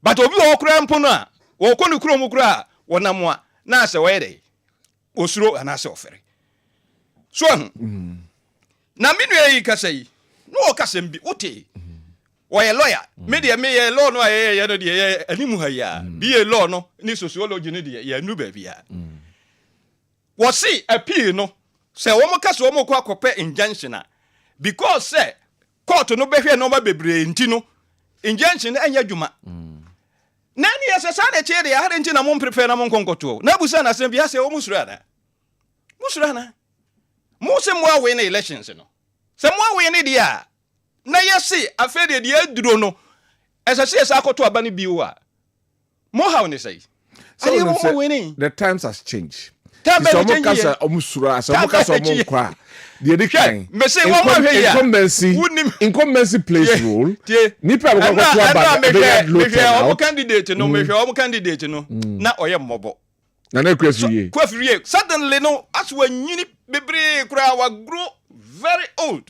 but obi wo kura mpo no a wo kọ no kromu kura wonamwa na ase we dey osuro ana ase ofere so na minu yi kasai no kasem bi wote wo ye lawyer me de me ye law no ye no de animu ha ya bi ye law no ni sociology ni de ye nu ba bia wo si appeal no se wo mo kase wo mo kwa kope injunction because say court no behwe no ba bebre nti no injunction anya dwuma nani yesesa na che de ha de nti na mo prepare na mo nkonkoto na busa na sem bia se wo musura na Mose mo awe na elections no. Se mo awe ne dia. Na yesi afede dia duro no. Esase akoto aba ne biwo a. Mo how ne say. So mo winning. The times has changed. Time so mo kasa omusura, so mo kasa mo kwa. The edition. Me say wo mo hwe ya. Incumbency plays role. Nipa go go aba. Me hwe candidate no, me hwe candidate no. Na oye mmobo. Na na kwafiriye. Suddenly no as when nyini bebre kura wa grow very old.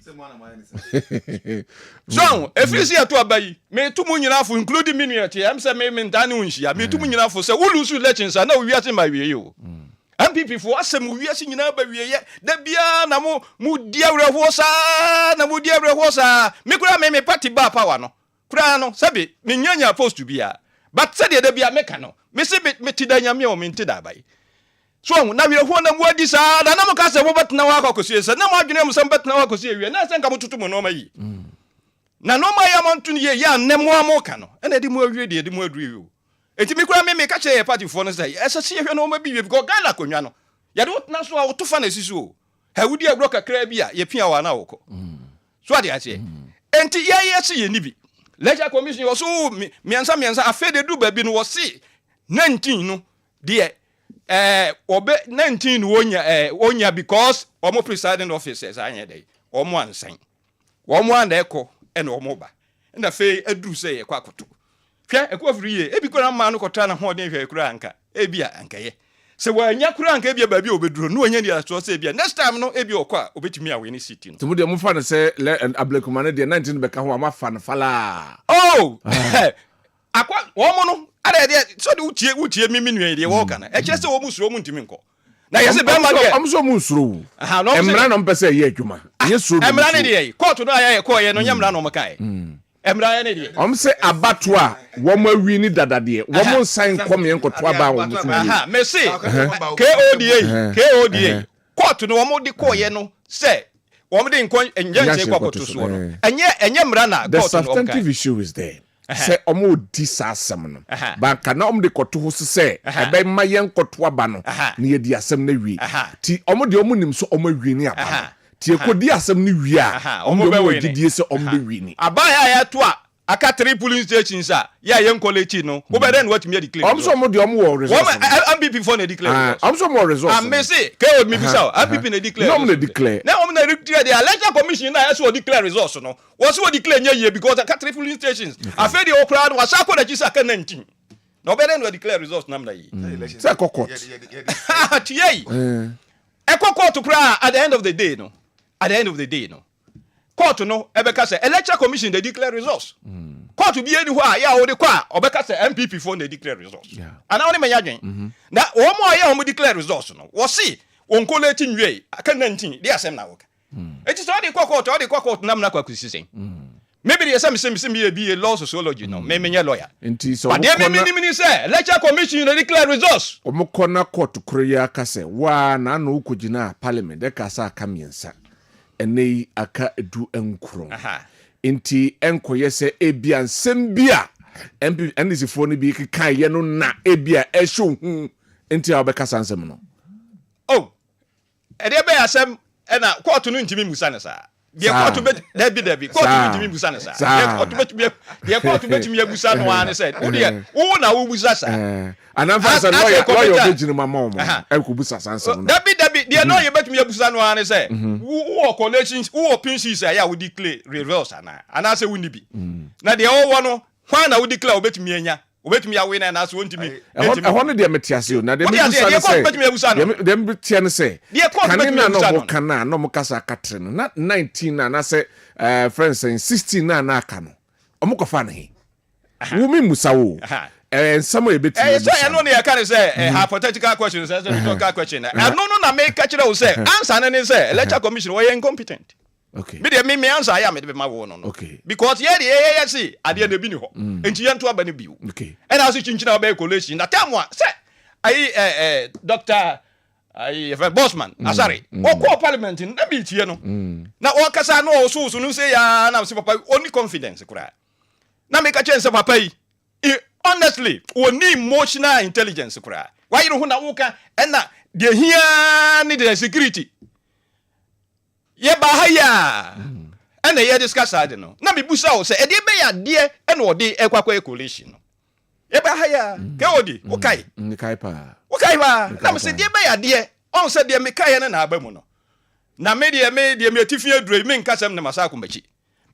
So, if you see a to abayi, me tumu nyina fo including me nuati, am say me ntane unhia, me tumu nyina fo say wo lose elections and now we are in my way you. MPP for asem wiase nyina ba wieye da bia na mu dia werehwo sa na mu dia werehwo sa me kura me party ba power no kura no sabi me nyanya post bia but said da bia me ka no me se me tidanya me o me ntida bai so na werehwo na mu adi sa da na mo ka se mo betna wa akosie se na mo adwene mo sam betna wa akosie wie na se nka mo tutu mo no ma yi na no ma ya mo ntun ye ya nemo amoka no na di mo awie di mo aduri yo enti me kura me ka che party for no say ese se hwe no ma bi because Ghana konwa no ya do na so a to fa na sisu ha wudi agro kakra bi a ye pia wa na woko so ade ache enti ye se ye ni bi leisure commission was so miansa afede du ba bi no was 19 no de obe 19 wonya because omo presiding officers anya dey omo ansan omo andeko ene omo ba na fe aduru se ye kwakoto hwe ekofiri ye ebi kora ma no kota na ho den hwe kura anka ebia anka ye se wanya kura anka ebia ba bi obeduro no anya dia so se ebia next time no ebia okwa obetimi awe ni city no to de mo fa no se ablekuma no de 19 be ka ho ama fa no fala akwa omo no ada de so de utie mimi nua de wo kana e kire se wo musuro mu ntimi nko na yesi be ma de amso musuro emra no mpese ye adwuma ye suro emra ne de court no aye ko ye no nyamra no mkai emra ye ne de omse abato a wo ma wi ni dadade wo mo nsan kwome nkoto aba wo musu me se KODA court no wo mo de ko ye no se wo mo de nkon enje kwakoto so no enye mra na the court no substantive issue is there say omo di sasem no ba ka na omo de koto ho se ebe ma yen koto aba no na ye di asem na wi ti omo de omo nim so omo wi ni aba ti ekodi asem ni wi a omo be wi di se omo de wi ni aba ya to a aka 3 polling stations a ya yen college no wo be then what me declare omo so omo de omo wo result MPP for na declare omo so omo result am me say KO me bisa MPP na declare no me declare na omo na declare the election commission na so declare results no was so declare nye because aka 3 polling stations after the crowd was akọ na chisa aka 19 no be then we declare results na mna yi say court tiye court kra at the end of the day no court no ebeka say election commission they declare results court bi eni ho a ya wo de kwa obeka say MPP for they declare results ana woni manya dwen na wo mo ya wo declare results no wo see won college nwie aka 19 dey asem na wo ka eti so dey court na mna kwa kusisen maybe dey say me be a law sociology no me menye lawyer enti so but dey me say election commission they declare results omo kona court kro ya ka say wa na na ukogina parliament de ka sa aka miensa ene aka edu enkro enti enkoye se ebia nsem bia NDC fo ni bi kan ye no na ebia ehwo hu enti abeka sansem no ede be asem na court no ntimi musa na sa de court be dabi court no ntimi musa na sa de court betimi abusa no ane say wo de wo na wo busa sa anamfa lawyer obejinu mama omo ekubusa sansem no dabi de lawyer betimi abusa no ane say wo collections wo pinches ya wo declare reverse ana say wo ni bi na de wo no kwa na wo declare obetimi anya obetumi awe na na so wontimi ehon no de metiase o na de metiase say kanina no kana no mukasa katre no na 19 na say friends 16 na aka no omukofa na he wo mi musawo some ebetumi so no na ya say hypothetical questions say rhetorical question no na make kire o say answer na say election commission we incompetent. Okay. Me answer ya me de ma wo no. Okay. Because ye see ade na bi ni ho. Enti ye nto aba ne biu. Okay. And as chinchina ba collation na time wa say Dr. Bosman Asare. O call parliament na bi tie no. Na o kasa no so no say ya na say papa only confidence kura. Na me ka chen say papa yi honestly only emotional intelligence kura. Why you ho na wo ka na de hia ni the security ye ba haya ene ye discuss ade no na me busa o se e de be ya de ene o de ekwakwa ecolation no ye ba haya ke odi o kai ni kai pa na me se de be ya de on se de me kai na aba mu no na me de atifi aduro me nka sem ne masako machi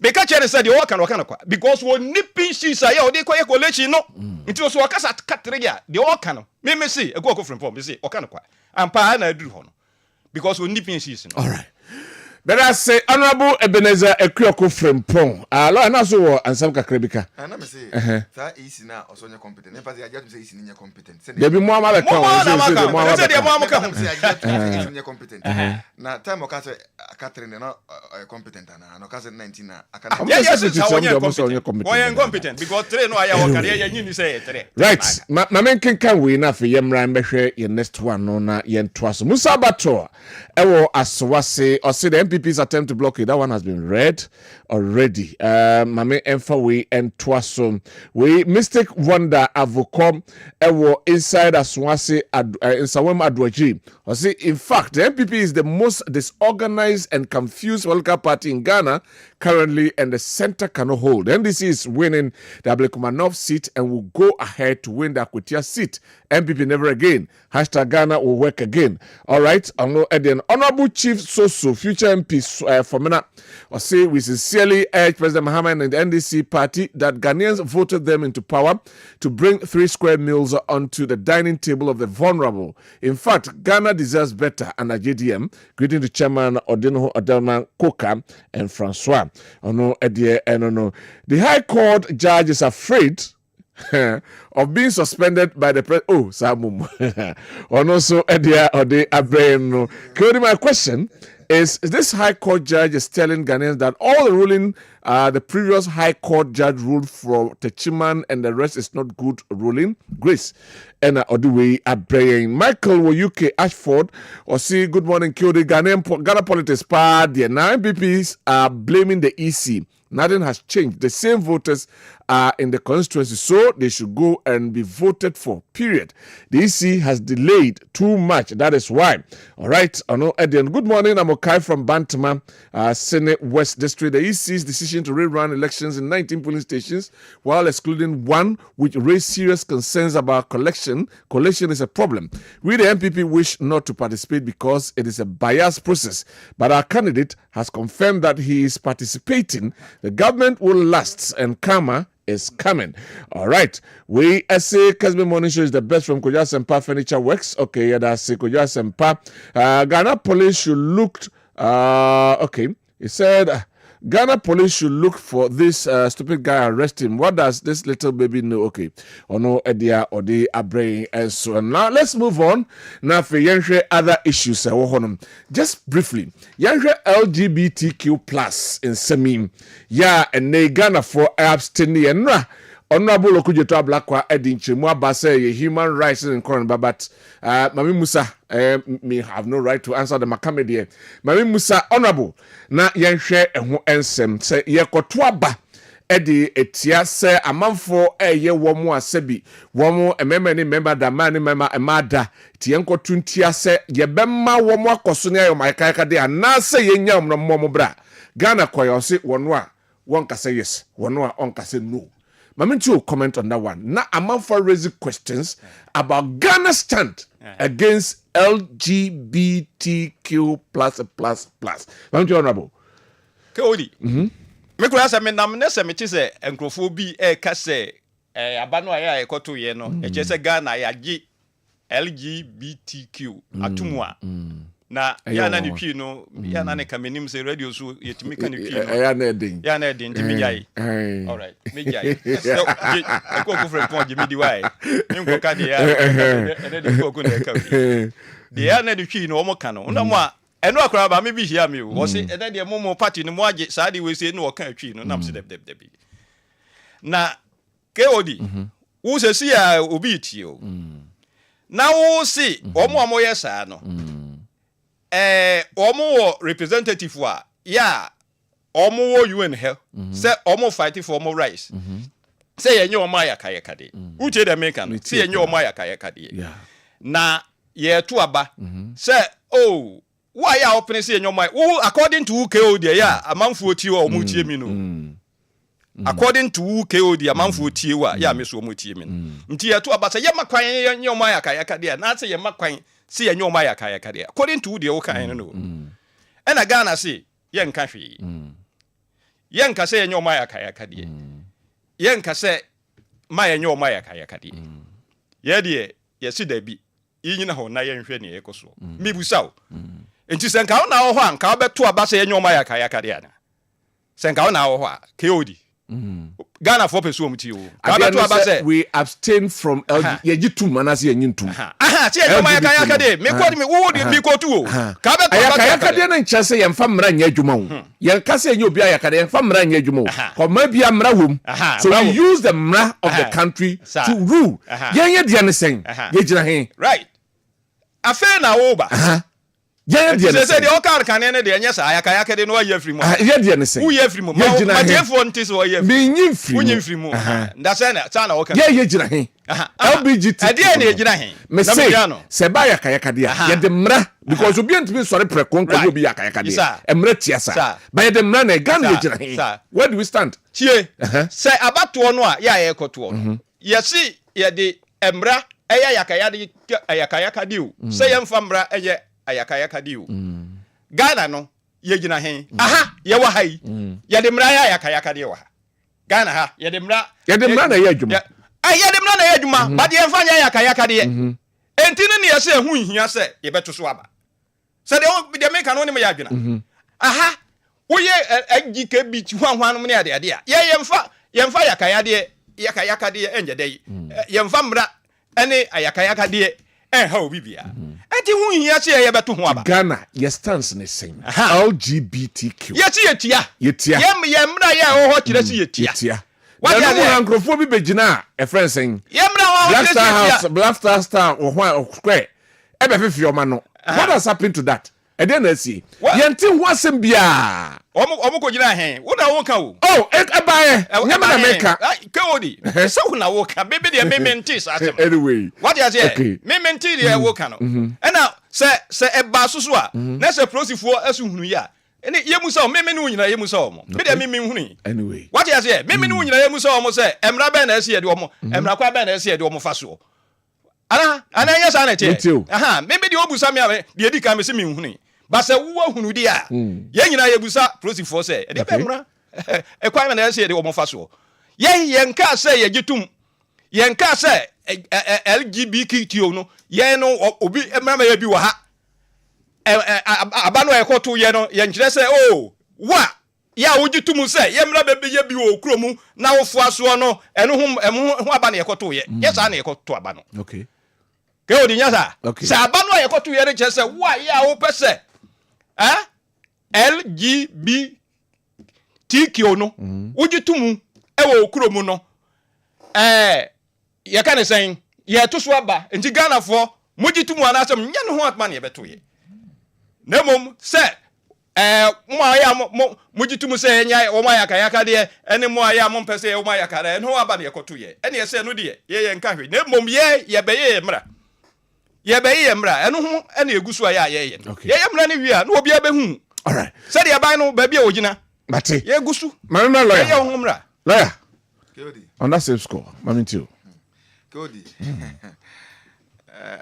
be ka chere se de o kan kwa because wo nipin shisa ye o de kwa ecolation no nti so o kasa katre ya de o kan no me se ekwa ko from me se o kan kwa ampa na aduru ho no because wo nipin shisa no. All right. But I say, Honorable Ebenezer Ekwioku Frempong. Law na so ansam kakrebika. Na me say, that is now also competent. Never say I just say is competent. There be more mama competent. Na time o ka say Catherine no competent na no ka say 19 na aka. Yes, competent because three no aya work ya nyini say three. Right. Ma men kan we na fe yemran behwe ye next one no na ye ntoaso. Musa Bato ewo aswase or say the MPP's attempt to block it. That one has been read already. Mame Enfa we and Twasom. We Mystic Wonder Avocom ewo inside Aswase in Sawem Adwaji. Or see, in fact, the MPP is the most disorganized and confused political party in Ghana currently, and the center cannot hold. The NDC is winning the Ablekumanov seat and will go ahead to win the Akwetia seat. MPP never again. Hashtag Ghana will work again. All right. Honorable Chief Soso, future MP Kwabena, or say we sincerely urge President Mahama and the NDC party that Ghanaians voted them into power to bring 3 square meals onto the dining table of the vulnerable. In fact, Ghana deserves better. And a JDM, greeting to Chairman Odino Odelman Koka and Francois. The High Court judge is afraid of being suspended by the president. Oh, Samum. And also, Edia or the Abraham. My question is this High Court judge is telling Ghanaians that all the ruling the previous High Court judge ruled for Techiman and the rest is not good ruling. Grace. And Oduwe Abraham. Michael Woyuke Ashford or see good morning, Kyodi Ghana politics party. Now MPPs are blaming the EC. Nothing has changed. The same voters are in the constituency, so they should go and be voted for, period. The EC has delayed too much. That is why. All right. Good morning. I'm Okai from Bantama, Senate West District. The EC's decision to rerun elections in 19 polling stations while excluding one which raised serious concerns about collection is a problem. We, the MPP, wish not to participate because it is a biased process. But our candidate has confirmed that he is participating. The government will last and karma is coming. All right. We say Kessben Morning Show is the best from Koja Sempa Furniture Works. Okay, yeah, that's Koja Sempa. Ghana police should look. Okay, he said Ghana police should look for this stupid guy, arrest him. What does this little baby know? Okay, or no idea or they are brain and so on. Now let's move on. Now for other issues. Just briefly, LGBTQ plus in Semim. Yeah, and they Ghana for abstaining. Honorable Okujeto Ablakwa Edinche Mwabase human rights in Koran but Mami Musa may have no right to answer the Makamedi. Mami Musa honorable na yenhwe eho ensem se yekotoaba edi etia se amanfo eye womo asebi womo ememani member da mani member emada tienko tuntia se yebemma womo akoso ne ayo maikaika de anase yenya omno bra Ghana koyo se wono a wonka say yes wono a onka say no. Mami to comment on that one. Now I'm for raising questions about Ghana's stand against LGBTQ plus. Mami to honorable. Kodi. Me kura say me nam ne say me ti say enkrofo bi ka say abano aya ekoto ye no e che say Ghana ya gi LGBTQ atumwa. Na ya na ni twi no ya na ne kamenim say radio so yetimi kan twi no ya na edin timi jai. All right me jai so e ko friend pon me di why nko ka de ya e de ko na ka de ya na ni twi no mo ka no na mo a eno akora ba me bi hia me wo say e de mo party no mo age sa de we say no ka twi no nam se de na KOD wo se si ya obi ti o na wo si omo yesa no omo representative wa ya omo UN hell say omo fighting for omo rights say yenye omo ayaka de uche de make am say yenye omo ayaka de na ye to aba say oh why ya open say yenye omo according to KOD ya amanfo tie wa omo tie mi no according to KOD amanfo tie wa ya me so omo tie mi nti ye to aba say ye makwan yenye omo ayaka de na say ye makwan see yenye omo ayaka de according to the okan no and a Ghana say yen ka hwe yen ka say yenye omo ayaka de yen ka say ma yenye omo ayaka de ye de ye si da bi yinyina ho na yen hwe ne yekoso mebusaw enti senka wo na wo ho anka wo beto aba se enyo ma yaka de ana senka wo na wo ho a KOD Ghana for person ti o ka beto aba se we abstain from yejitum anase yenyintum se enyo ma yaka de me ko me wo de bi ko tu o ka beto aba yaka de na ncha se yemfa mra nya adwuma wo yenka se enyo bia yaka de yemfa mra nya adwuma wo ko ma bia mra wom so we use the mra of the country to rule yenye de ne sen yegina he right afa na wo ba yeah, say the okar kan ne de nya sa ayaka de no aye free mu yeah de ne say wo ye free mu ma defo ntis wo ye me nyim free wo nyim free mu nda say na sa na okar yeah ye gina he LBGT ade na ye gina he me say se ba yaka de ye de mra because obi antimi sore prekon ko obi yaka de emra tiasa ba ye de mra na Ghana ye gina he where do we stand tie say abato no a ya ye koto no ye si ye de emra eya yaka de o say ye mfa mra eye ayaka diu Ghana no ye gina hen ye wa hai ye de mra ya ayaka de wa Ghana ha ye de mra na ye adwuma ye de mra na ye adwuma ba de mfa nya ayaka de enti ne ye se hu hia se ye beto so aba se de me kan no ne ya adwuna wo ye agike bi ti hwan no ne ade a ye mfa ayaka de enje de ye mfa mra ene ayaka de ha obi bia enti hu hia se ye beto ho aba Ghana ye stance ne same LGBTQ ye tia ye mra ye ho kire se ye tia what ya mo ankrofo bi begina e friend sen ye mra ho Black Star o ho square e be fefi o ma no what has happened to that e dey na see ye nti ho asem bia omo ko gina hen wo na wo ka wo e baaye nyama na meka KOD so wo na wo ka bebe de mementi sa asem anyway what you say mementi de wo ka no e na se e ba so a na se prosifo asu hunu ya ene ye musa o meme no nyina ye musa o mo be de meme hunu anyway what you say meme no nyina ye musa o mo se emra be na ase de o mo emra kwa be na ase de o mo fa so ana nya sa na tie meme de obusa me a de di ka me se me hunu ba se wo hunu di a ye nyina ye busa prosifo se e de be mra e kwa me na ase de o mo fa so ye nka se ye gitum ye nka se LGBTQ no ye no obi emra ma ye bi wa ha abano ekoto ye no ye nkire se wa ya ogitum se ye mra bebe ye bi wo kromu na wo fo aso no eno ho abano ekoto ye sa na ekoto abano okay ke odi nya sa sa abano ekoto ye ne kire se wa ya wo pese LGBTQ no ogitum wo kromu no ye kan sen ye to so aba enti Ghana fo mogitum anasem nya no ho atma na ye beto ye nemom se mo aya mogitum se nya wo ma yaka de ene mo aya mo mpese wo ma yaka de no aba na ye koto ye ene ye se no de ye nka hwe nemom ye be ye mra eno ho ene egusu aya ye mra ne wi a no obi abehu all right se de ban no ba bia ogina mate ye gusu mama lawyer ye ho mra lawyer KOD on that same score mama too KOD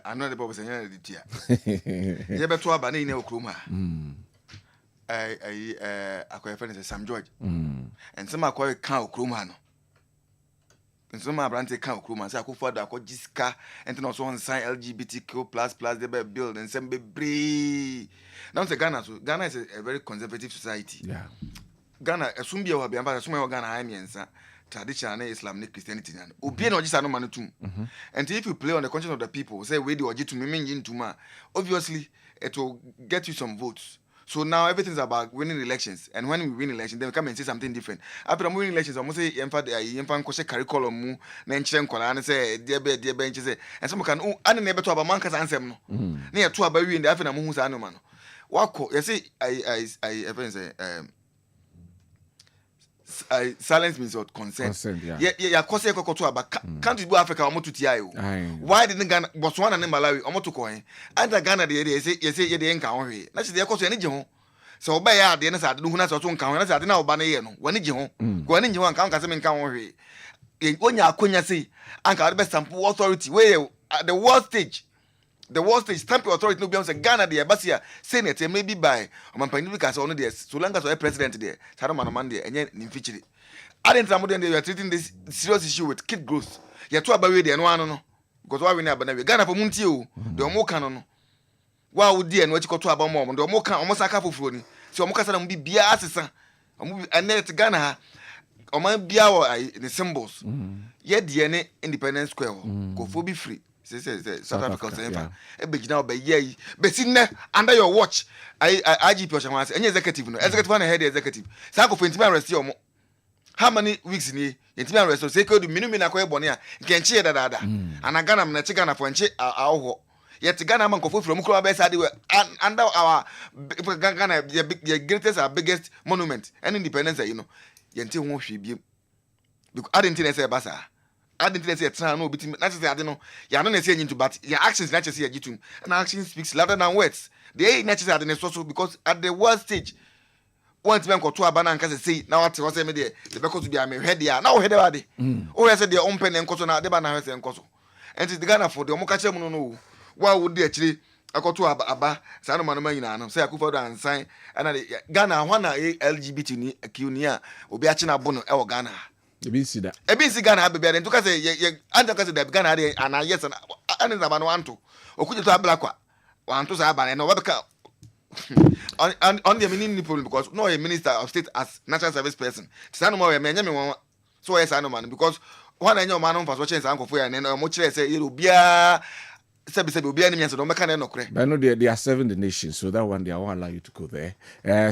I know the purpose and the tia. You better aba na ine okrom ha. Akoya friend is Sam George. And some akoya kan okrom ha no. And some abrante kan okrom ha say akofo da akogjiska ent na so on sign LGBTQ+ they be build and some be now say Ghana is a very conservative society. Yeah. Ghana esumbia wa biamba asuma Ghana ha miensa. Traditional Islam and Christianity and obi na ojisa no manutum and if you play on the conscience of the people say we do oji to me ntuma obviously it will get you some votes. So now everything's about winning elections, and when we win elections then we come and say something different. After winning elections almost say yemfa nkose curriculum mu na nchire nkola na say dia be nchise and some can ane na beto aba manka ansem no na ye to aba wi ndi afi na mu hu sa no ma no wako you say I say silence means your consent. Yeah, cause to about countries in Africa omo tutia yo. Why didn't Ghana Botswana and Malawi omo to coin? And Ghana they say you dey nka ho hwe. Na se dey cause any je ho. So oba ya de na sa de hu na so to nka ho na sa de na oba na ye no. Wani je ho. Ko ani je ho nka se me nka ho hwe. Onya akonya sei anka the best sample authority where the world stage. The world stage stamp authority no be on say Ghana the embassy senate maybe by omampani bi ka say ono there so long as the president there saro man there enye ni mfichiri adent am dey we are treating this serious issue with kid growth ye to aba we there no ano no because why we na aba na we Ghana for muntie o the omo kan no wa wodi en wachi koto aba mom ndo mo ka omo saka foforo ni se omo kasa na mo bibia asesa omo anet Ghana ha omo bia wo ni symbols ye de ne Independence Square go for be free say South Africa say e be gina oba ye be sinne under your watch IGP Oshaman say any executive no executive na head executive say go for intimate arrest omo how many weeks ni intimate arrest say ko do minumi na ko e bone a nke nche dada ana Ghana na che Ghana for nche awo yet Ghana man kofo from Kro Abesa de under our Ghana the greatest our biggest monument and independence you know yenti ho hwe biem because I didn't say basa I didn't say try no bitim na say ade no ya no na say nyinto but your actions na say yagitum and action speaks louder than words they na say ade so because at the world stage want men ko to aba na nka say na what say me there the because to be am hwe there na wo hwe there ade o say there on pen enkoso na de ba na hwe say enkoso and the Ghana for the omoka che mu no wa wo de akire akoto aba sa no manoma nyina no say akufo do ansan ana Ghana ho na LGBT ni akiuni a obi achi na bo no e wo Ghana ebi si Ghana ha bebia nto ka say ye anta ka say da Ghana de ana yes na ani za ba no anto okuje to abla kwa wanto sa aba no wabeka on the meaning problem because no a minister of state as national service person sanu mo we menye me so yes anu man because one enyo man on for so chance ankofo ya no mo kire say yero bia sebi obi ani mienso do meka na nokre but no they are serving the nation so that one they won't allow you to go there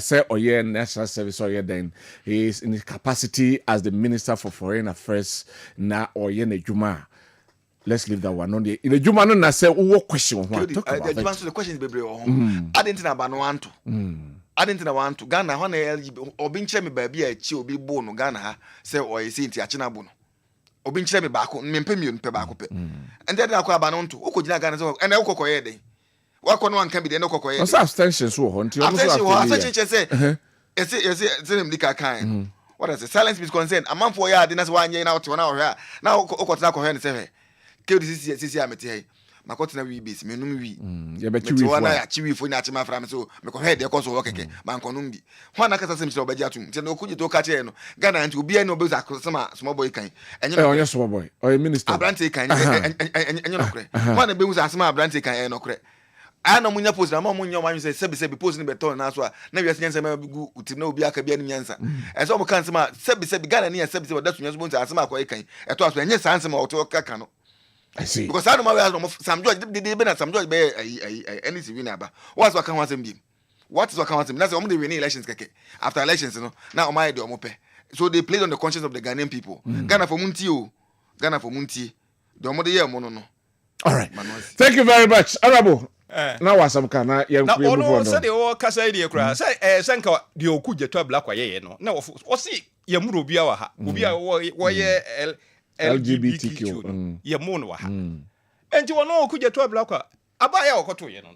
say oye national service oye then he is in his capacity as the minister for foreign affairs na oye na juma. Let's leave that one on the in the juma no na say what question one talk about the answer the questions bebre I didn't na ba no wanto I didn't na wanto Ghana ho na LGBT obi nche me ba bia achi obi bo no Ghana ha say oye say nti achi na bo no obi nche me ba ko mempe mi pe ba ko pe and then akwa ba no nto ukogina Ghana so and ukokoye den wakọ no anka bi den ukokoye den so abstention so ho nti o so abstention say say them dika kan what is silence is concerned amanfo ya ade na se wanye na ote na ohwe na ukotena ko hwe ne se sisi amete hey makotena wi base menum wi ye be chi wi fo na ya chi wi fo ni achima fra me so me ko head e ko so wo keke man konum bi ho na kasa sem se obaji atum nti na okuji to ka che no Ghana nti obi ani obezu akosema small boy kan enye onye small boy o minister abrante kan enye no kre ho na be wu asema abrante kan no kre ana munya post na ma munya ma se sebi post ni beton na so na wi asenyansa ma bigu utim na obi aka bia ni nyansa e so mo kan sema sebi Ghana ni sebi da sunyanso bo nti asema akoy kan e to aso enye sansema o to ka no I see. Because I don't know Sam George did Sam George be anything win aba. What's what can want him be? What is what can want him? That's only winning elections keke. After elections, you know. Now my do omope. So they played on the conscience of the Ghanaian people. Ghana for Munti o. Ghana for Munti. The omo de ye mo no. All right. Thank you very much. Honorable. Now was some kana ye move on. Say the kasa idea kra. Say senka de okuje to abla kwa ye no. Na o si ye muro obi a wa ha. Obi a wo ye LGBTQ ye mo no wa ha enti wono okuje to abla kwa abaya okoto ye no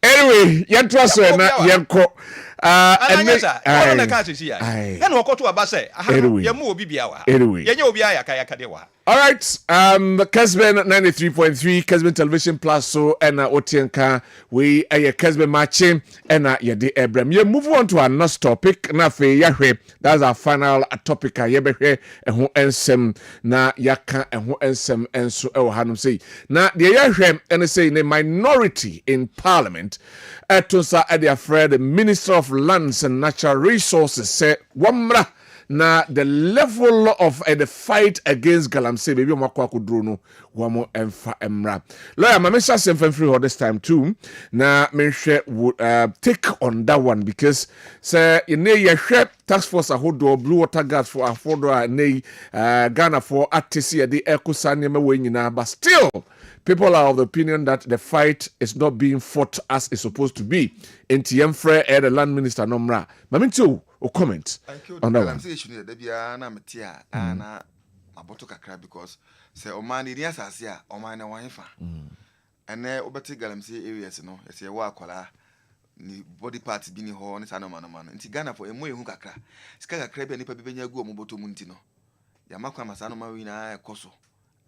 anyway ye to so na ye ko ananyesa wono na ka sisi ya na okoto aba say ye mo obi bia wa ye nya obi aya ka de wa. All right, Kessben 93.3 Kessben Television Plus so and Otienka we Kessben Maakye and ye de Ebram. You move on to our next topic na fe yahwe. That's our final topic ye behwe ho ensem na yaka ho ensem enso e wo hanum sei. Na de yahwe and say the minority in parliament etonsa e de afraid the Minister of Lands and Natural Resources say wamra na the level of the fight against galamsey baby omakwa kudro no wamo emfa emra lawyer mamesha semfem free this time too na menhwe would take on that one because say in ye hwe task force ahodo blue water gas for affordo Ghana for atisi the ekosa neme we nyina but still people are of the opinion that the fight is not being fought as it's supposed to be. Enti yemfre the land minister nomra. Maminti o comment on that one. I'm saying that bia na metia na aboto kakra because say o man ni asase a o man na wan fa. Ene obeti galamsey areas no say wa akola ni body parts bi ni ho ni sana man. Nti Ghana for emo ehu kakra. Sika kakra bia nipa bibenya gu o moboto mu nti no. Ya makwa masano ma wi na ekoso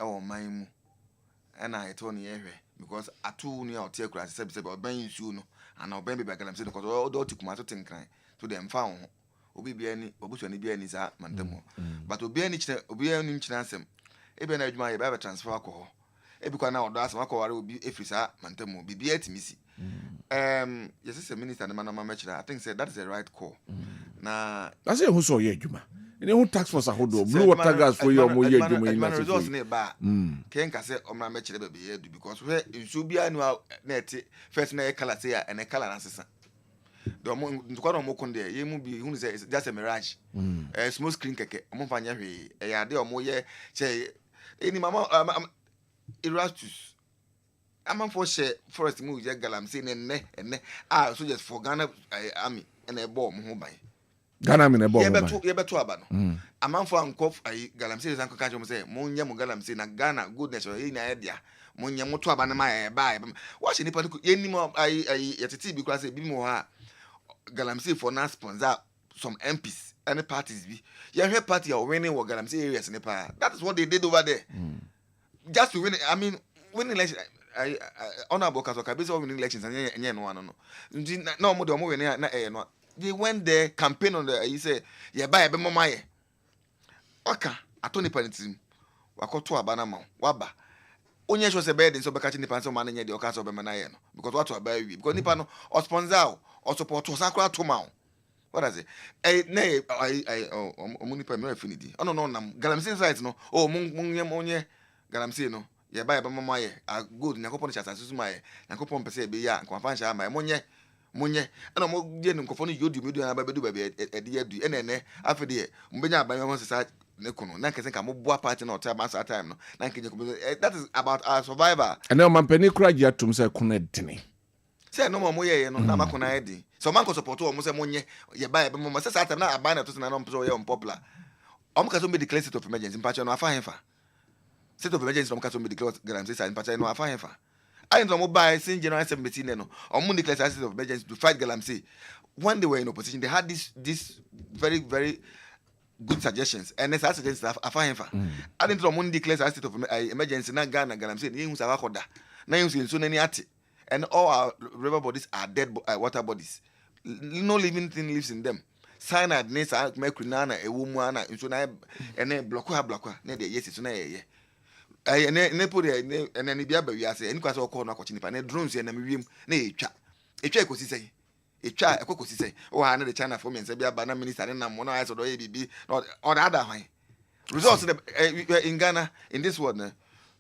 e wo man mu. And I told you because I told you out here class said Ben you no and I'll be back and I'm saying because all the to think to them found Obi any Obusuani be any Mantemo. But Obi any chance him. Even I my transfer alcohol. Ebikwa na odo asama ko ware obi efrisa mantemu bibia timisi. Yes, it's a minister and man I think said that is the right call. Na that's it who saw ye juma. Who tax force a hodo blue water gas for your more ye juma in that results nearby. Ken can say on my match because we in Subia no net first na color say and a color assistant. The Mokonde, you will be who says just a mirage. A smooth screen cake, a monfanya, a yard or more ye say any mamma Erastus. I'm for share forest move ya galamsey and ne so just for Ghana army and a bomb home by Ghana in a bomb. Yeah, but abano. A man for uncough I galamsey uncle Kajum say, Monya Galamsey na Ghana goodness or in idea. Monya Motuabana my buy. What's any particular any more I at a tea because a bit more galamsey for now sponsor some MPs and the parties be. You hear party or winning what galamsey areas in the power. That is what they did over there. Just to win, I mean, winning election. I honorable Kasoka based on elections and no more no they went there campaign on the he said yeah buy be mama ye oka atoni panitim wakoto abana ma waba onye show se bed so be catch nipa so man nye de oka so be manaye no because what to buy we because nipa no o sponsor o support o sakra to ma what is it I nipa me affinity no nam galamsey site no oh monye galamsey no ye buy mama ye a good nyakopon chasa susu ma ye nyakopon pese be ya nkwafa ncha ma monye ana mo die nkofo no yodu medu na ba bedu ba be ede adu ene afede mbenya aban ho sesa ne kono na nkese ka mo boa party na ota mass time no na nkenye ko that is about our survivor and now mampani kura gi atum se kono edene se no mo ye no na makona edi so man ko support o mo se monye ye buy be mo sesa time na aban na to na no mpo ye unpopular o mo ka so be declare state of emergency mpacho no afa henfa state of emergency from Kaso Medical Guarantee and Pacha no afa. I know mobile since January 17 no. On declared state of emergency to fight galamsey. When they were in opposition, they had this very good suggestions. And as suggestions afa. I didn't know declared state of emergency na Ghana galamsey. Ni hu sawa koda. Na hu so nani ati. And all our river bodies are dead water bodies. No living thing lives in them. Cyanide nesa mercury nana e wumu ana nso na ene blokwa na de yes so na ye. Ne put and then be able to say, and quite all corner watching the drones and wiem na etwa ekosi say etwa ekosi say oh I know the China for me and say be a minister and na eyes or ABB or the other way results in Ghana in this world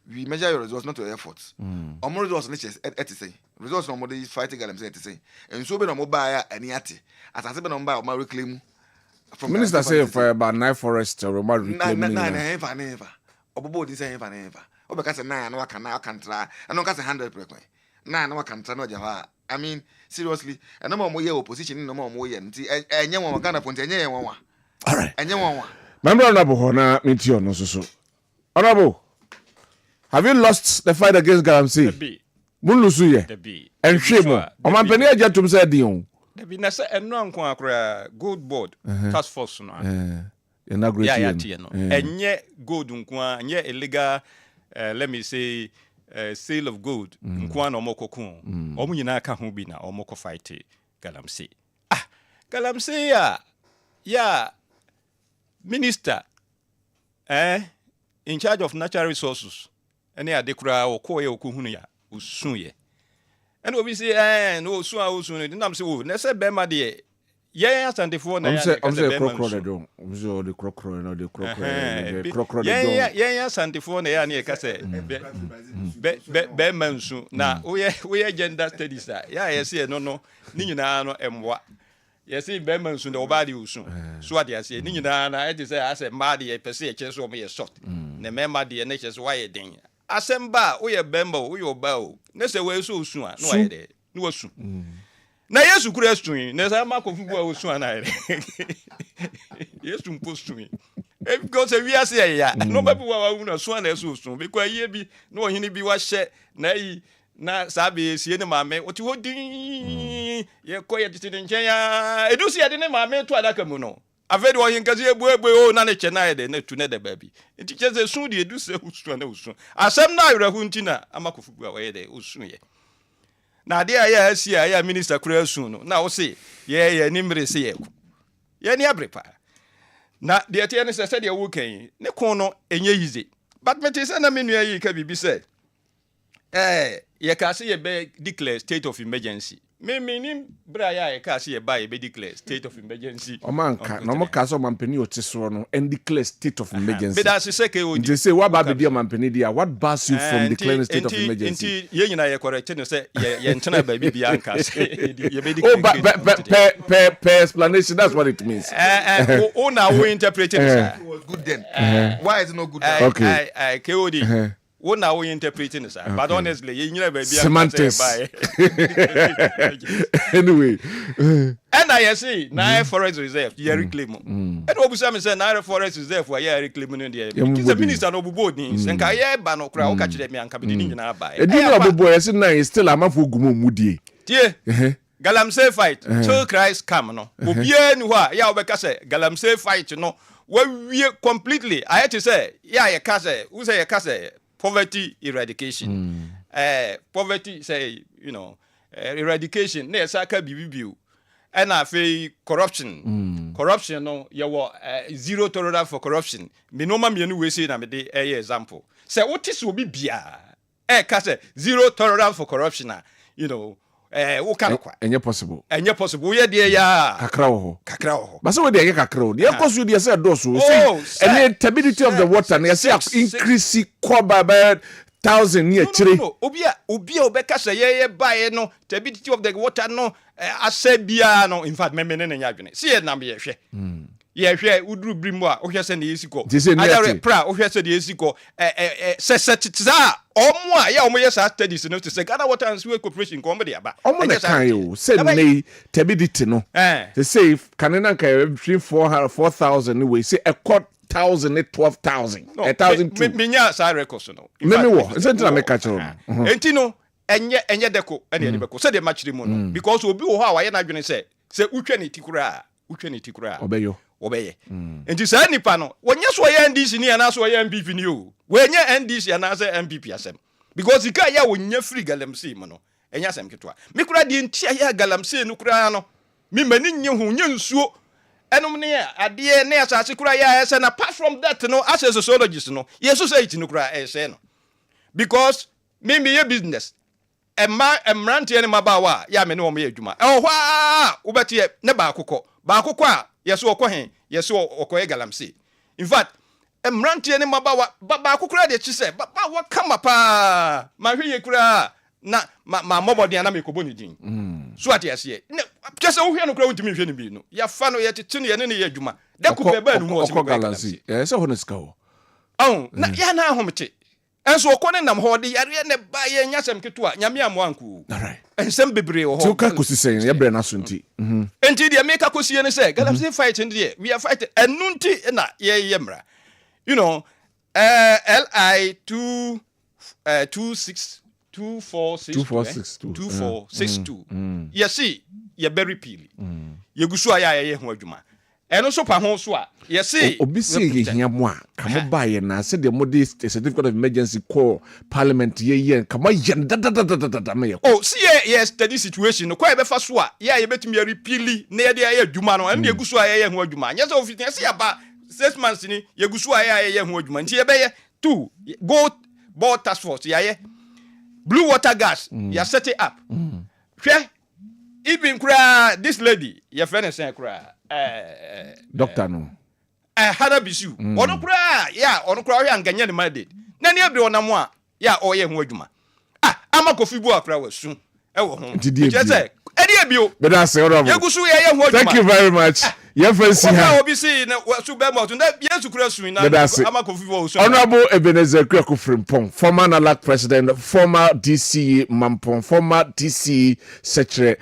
we measure your results not your efforts more results at say results no more fighting galamsey at say and so be no mobile and yati as I say no mobile ma reclaim from minister say for about 9 forest or ma reclaim never obobo di say never obeka say 9 na waka na akantra and no ka say 100 prekwen 9 na waka ntra no jaha I mean seriously and no more ye opposition no more ye nti enye won Ghana point enye ye won wa all right enye won wa member honorable hona mitio no so honorable have you lost the fight against galamsey munlusu ye and shemo o man pani ajatum say dion da bi na say eno anko akora gold board task force no inaugurate no enye gold nko enye illegal let me say sale of gold nko na omokoko omu nyina aka ho bi na omoko fight galamsey galamsey ya minister in charge of natural resources ene adekura okoye okuhunu ya osunye ene obi say no osun no nam say wo na say be ma de yeah, asantefo na ya. I'm say crocodile don. I'm say the crocodile, the crocodile, the crocodile. Yeah, asantefo na ya na e ka say be mansu na we gender studies a. Yeah, say no ni nyina no emwa. Yes, be mansu na obadi usu. So ade say ni nyina na e say ase ma de e pese e kyeso mo ye short. Na mema de na kyeso wa ye den. Asemba wo ye bemba wo ye oba o. Na say we so usu a no wa ye de. No wasu. Na Yesu kura stun na sa makofu bu osun anare Yesu mpostun because we are say ya no babu wa wu na sun na Yesu sun because ye bi na ohini bi wa hye na yi na sabe sie ne maame oti hodin ye koye tete nchen ya edusi ye de ne maame to adaka mu no afedi wo yin kaze ebu o na ne che na ye de na tu ne de ba bi enti cheze sun de edusi usun na usun asem na ayrahu ntina amakofu bu wa ye de usun ye na dia ya asia ya minister kura sun no na wo se ye ni mre se ye ku ye ni abrepa na dia tie ne se de wo kan ne kon no enye yize but me te se na menu yi ka bibi se ye ka say ye be declare state of emergency. Me meaning braya ye ka say ye buy be declare state of emergency. Omanka no mo ka so mampani otiso no and declare state of emergency. But as say ke they say what ba be mampani dia what bars you from declaring state of emergency? Enti ye nyina ye correct no say ye ntena ba bi anka say ye be declare per explanation that's what it means. Now we interpret it It was good then. Why is it not good now? Okay. KOD. What now we interpreting this? But honestly, you know, baby, semantics. Anyway, and I see now forest reserve, you reclaim. And Obusam said now forest reserve where you reclaiming in the air. It's a minister no boardings and Kaya Bano crowd catch them and come in and buy. A dinner of boy, is still a mafu gumudi. Dear Galamsey fight, till Christ come no. Ubien wa ya obekase Galamsey fight no. Well, we completely. I had to say, yeah, you kase. Who say you kase? Poverty eradication. Poverty say, you know, eradication. Ne saka bibibiu. And I feel corruption. Corruption no. You were zero tolerance for corruption. Me no man we say na me de example. Say what is will be bia. Kase zero tolerance for corruption. You know. Enye possible. Enye possible. We dey ya. Kakra ho. Kakra ho. But so we dey kakra. The cost we dey say dosu. See, and the stability of the water. Na say increase kwaba by 1,000 near chire. No. Obia obeka say ye buy no stability of the water no asebia no. In fact, me ne nyadwene. See na me ye hwe. Ye hwe uduru brimu a ohwe se na yesiko. Adare pra ohwe se de yesiko. Se omo a ya omo yes studies no to say Ghana Water and Sewerage Corporation ko omo de aba. Omo na kan yo say nay stability no. They say kanena kan 4,000 we say a quarter 1,000 12,000. 1,002. Me nya sa records no. Me wo. Nsenti na me ka chiro. Enti no enye deko ene ene beko. Say the match mu no because obi wo ha wa ye na dwene say utwa ne tikura. Obeyo. Enti say nipa no wonye so ye NDC ni ana so ye MPP ni o. Wenye NDC ana say MPP asem. Because ika ya wonye free galamsey mu no. Enya asem ketwa. Me kura di ntia ya galamsey no kura no. Me mani nye hu nye nsuo. Enom ne ade ne asase kura ya ese na apart from that no as a sociologist no. Ye society no kura ese no. Because me ye business. Emrante ne mabawa ya me ne omo ye adwuma. Ehwa ubeti ne ba akokọ a yeso okohen yeso okoye galamsey. In fact, emrante ne mabawa ba akokura de chi se ba wa kama pa ma hwe ye kura na ma mobodi na me kobo ni din. So ati ase. Just wo hwe no kura wontimi hwe ne bi no. Ya fa no ye tete ne ye ne ye adwuma. De ku beba nu mo so galamsey. Se ho ne ska ho. Na ya na ahomte. Enso okone nam ho de yare ne ba ye nyasem ketua nyame amoanku. Alright. Ensem bebre ho. Tuka kosisen ye bre na so nti. Enti de make akosie ne say galamsey fight ndi we are fighting enunti na ye mra. You know, LI 2462. You see, you very peely. You go so ye ho adwuma. Eno so pa ho so a ye see obi see ye hia mo a kamo ba ye na se de modi certificate of emergency call parliament ye kamo ye da me ye. Oh see ye steady situation no kwa be fa so a ye betumi ye repeally na ye de ye adwuma no eno ye gu so ye ho adwuma nya so ofiti se aba 6 months ni ye gu so ye ho adwuma nti ye be ye 2 go board task force ye blue water gas ya set it up hwe even kura this lady your friend is saying kura doctor no hana bisu ono kura ya nganya ne mandate na ne abre onamo a ya oye ho adwuma ama kofibu akura wasu e wo ho je edi ebio but that's honorable yegusu ye ho adwuma. Thank you very much. Obi see na wasu be mo na yesu kura su na ama kofibu wasu. Honorable Ebenezer Kwaku Frimpong, former NALAC president, former DC Mampong, former DC Secretary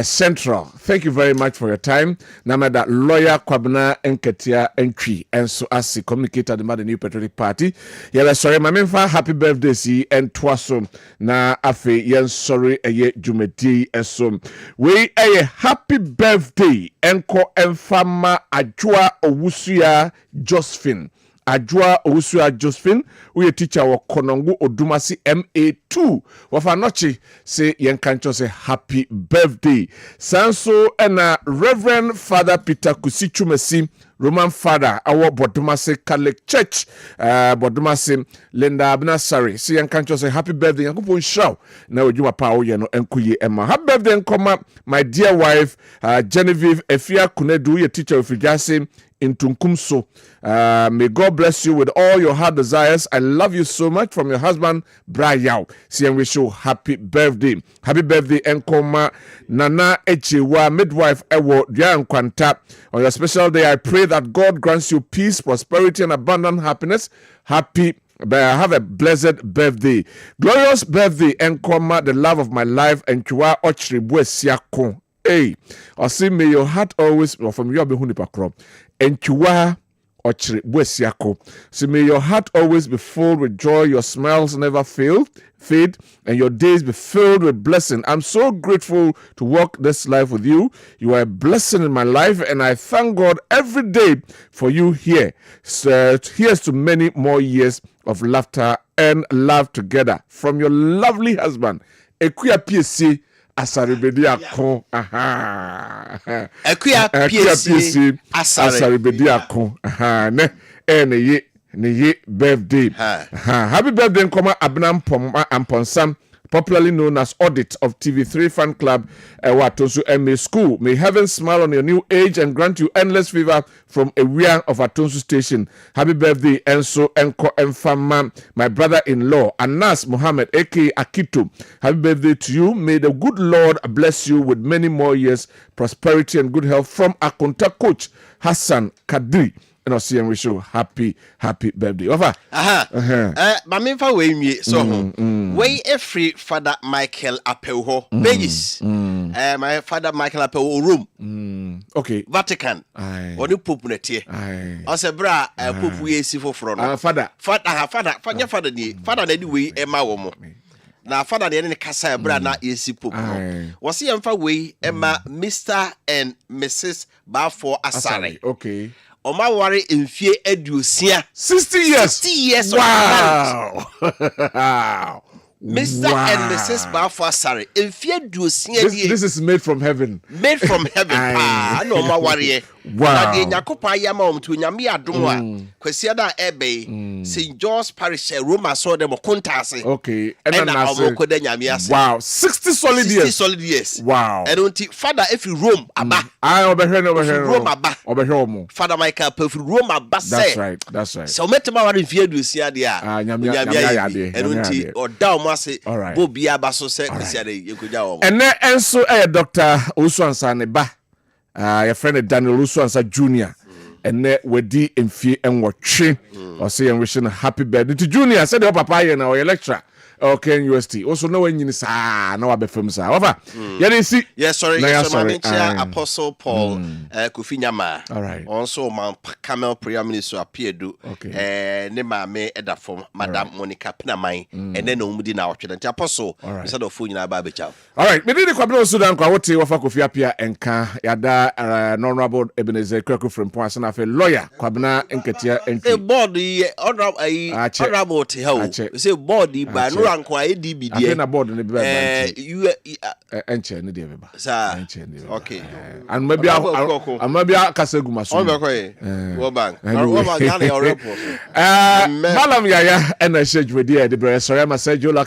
Central. Thank you very much for your time. Namada lawyer Kwabena Enketia Entry and so as he communicated the New Patriotic Party. Yeah, sorry, my member, happy birthday see and twaso na afe yen sorry eye jumeti eso. We a happy birthday enko enfama ajua owusuya Josephine Ajua Owusua Josephine, we teacher wa Konongo Odumasi MA2. Wafa nochi say yenkancho say happy birthday. Sanso and Reverend Father Peter Kusichumesi, Roman Father, our Bodumasi Catholic Church, Bodumasi Linda Abnasari. See yenkancho say happy birthday. Yankupon show. Now you are power yeno enkuye Emma. Happy birthday and come my dear wife Genevieve Efia Kunedu, your teacher of Fijasi in Tunkumso. May God bless you with all your heart desires. I love you so much from your husband, Brian. See and wish you happy birthday. Happy birthday, Enkoma Nana Echiwa, midwife Ewo Dian Kwanta. On your special day, I pray that God grants you peace, prosperity, and abundant happiness. Have a blessed birthday. Glorious birthday, Enkoma, the love of my life, and Chua Ochri Buesiako. Hey, I say may your heart always from your behunipakro. And Chua Ochri Buesiako. So may your heart always be filled with joy, your smiles never fade, and your days be filled with blessing. I'm so grateful to walk this life with you. You are a blessing in my life, and I thank God every day for you here. So here's to many more years of laughter and love together. From your lovely husband, Ekuya PSC Asaribedi Akon. Ekuya PSC Asaribedi Akon. Ne birthday. Happy birthday, Abnam Amponsam, popularly known as Audit of TV3 Fan Club, Atonsu MA School. May heaven smile on your new age and grant you endless favor from a rear of Atonsu Station. Happy birthday, Enso Enko Enfama, my brother-in-law, Anas Mohammed, aka Akito. Happy birthday to you. May the good Lord bless you with many more years, prosperity, and good health from Akunta coach, Hassan Kadri. And I'll see and wish you happy birthday. Over. Mamimfa we me so we every Father Michael Apelho pages. My Father Michael Apelho room. Okay. Vatican. Oni pope netie. O se bra pope we si foforo no. Father ni. Father na di we e ma wo mo. Na father de ne kasa bra na yesi pope no. Wo se yemfa we e ma Mr. and Mrs. Bafo Asare. Okay. Oma wari mfie aduosia 60 years. 60 years. Wow. Wow. Mr. and Mrs. Bafo Asare mfie aduosia die. This is made from heaven. Made from heaven. No oma wari. Wow. Na de nyakopa yama omto nyame adom a kwasia da ebe St. George's Parish Roma so dem kontase. Okay. And na omokoda nyame ase. Wow. 60 solid years. 60 solid years. Wow. And unti father if you Rome aba. Obehwe Rome aba. Obehwe omo. Father Michael if Rome aba say. That's right. So metema wari mfie aduosia de a. Nyame ade. And unti oda omo ase. Bobi aba so say kwasia de yekoja omo. And enso Dr. Osuansa ne ba. Your friend Daniel Usuansa Jr. And wedi mfie enwotwe. Or say and wishing a happy birthday to Junior. Said your papa here now your lecturer. Okay, UST. Also, no one you say, no, I'll film sir. Over. Yes, sorry. Apostle Paul Kofi Nyama. All right. Also, my Camel Prayer Minister appeared. Okay. Nema me eda from Madam Monica Pinamai. And then Umudi now. Apostle. Instead of food in our baby child. All right. Me did the Kwabena Sudan kwa wote wafa Kofi apia enka yada non-honorable Ebenezer Kweku from Points na fe lawyer Kwabena enketia enki. The body honorable to help. Say body by no Dankwa ADB dey. Na board ne be you enche ne dey be ba. Sir. Okay. And maybe kasegu maso. On be ko World Bank. World Bank na your report. Malam Yaya and I said we dey the sorry ma say Jola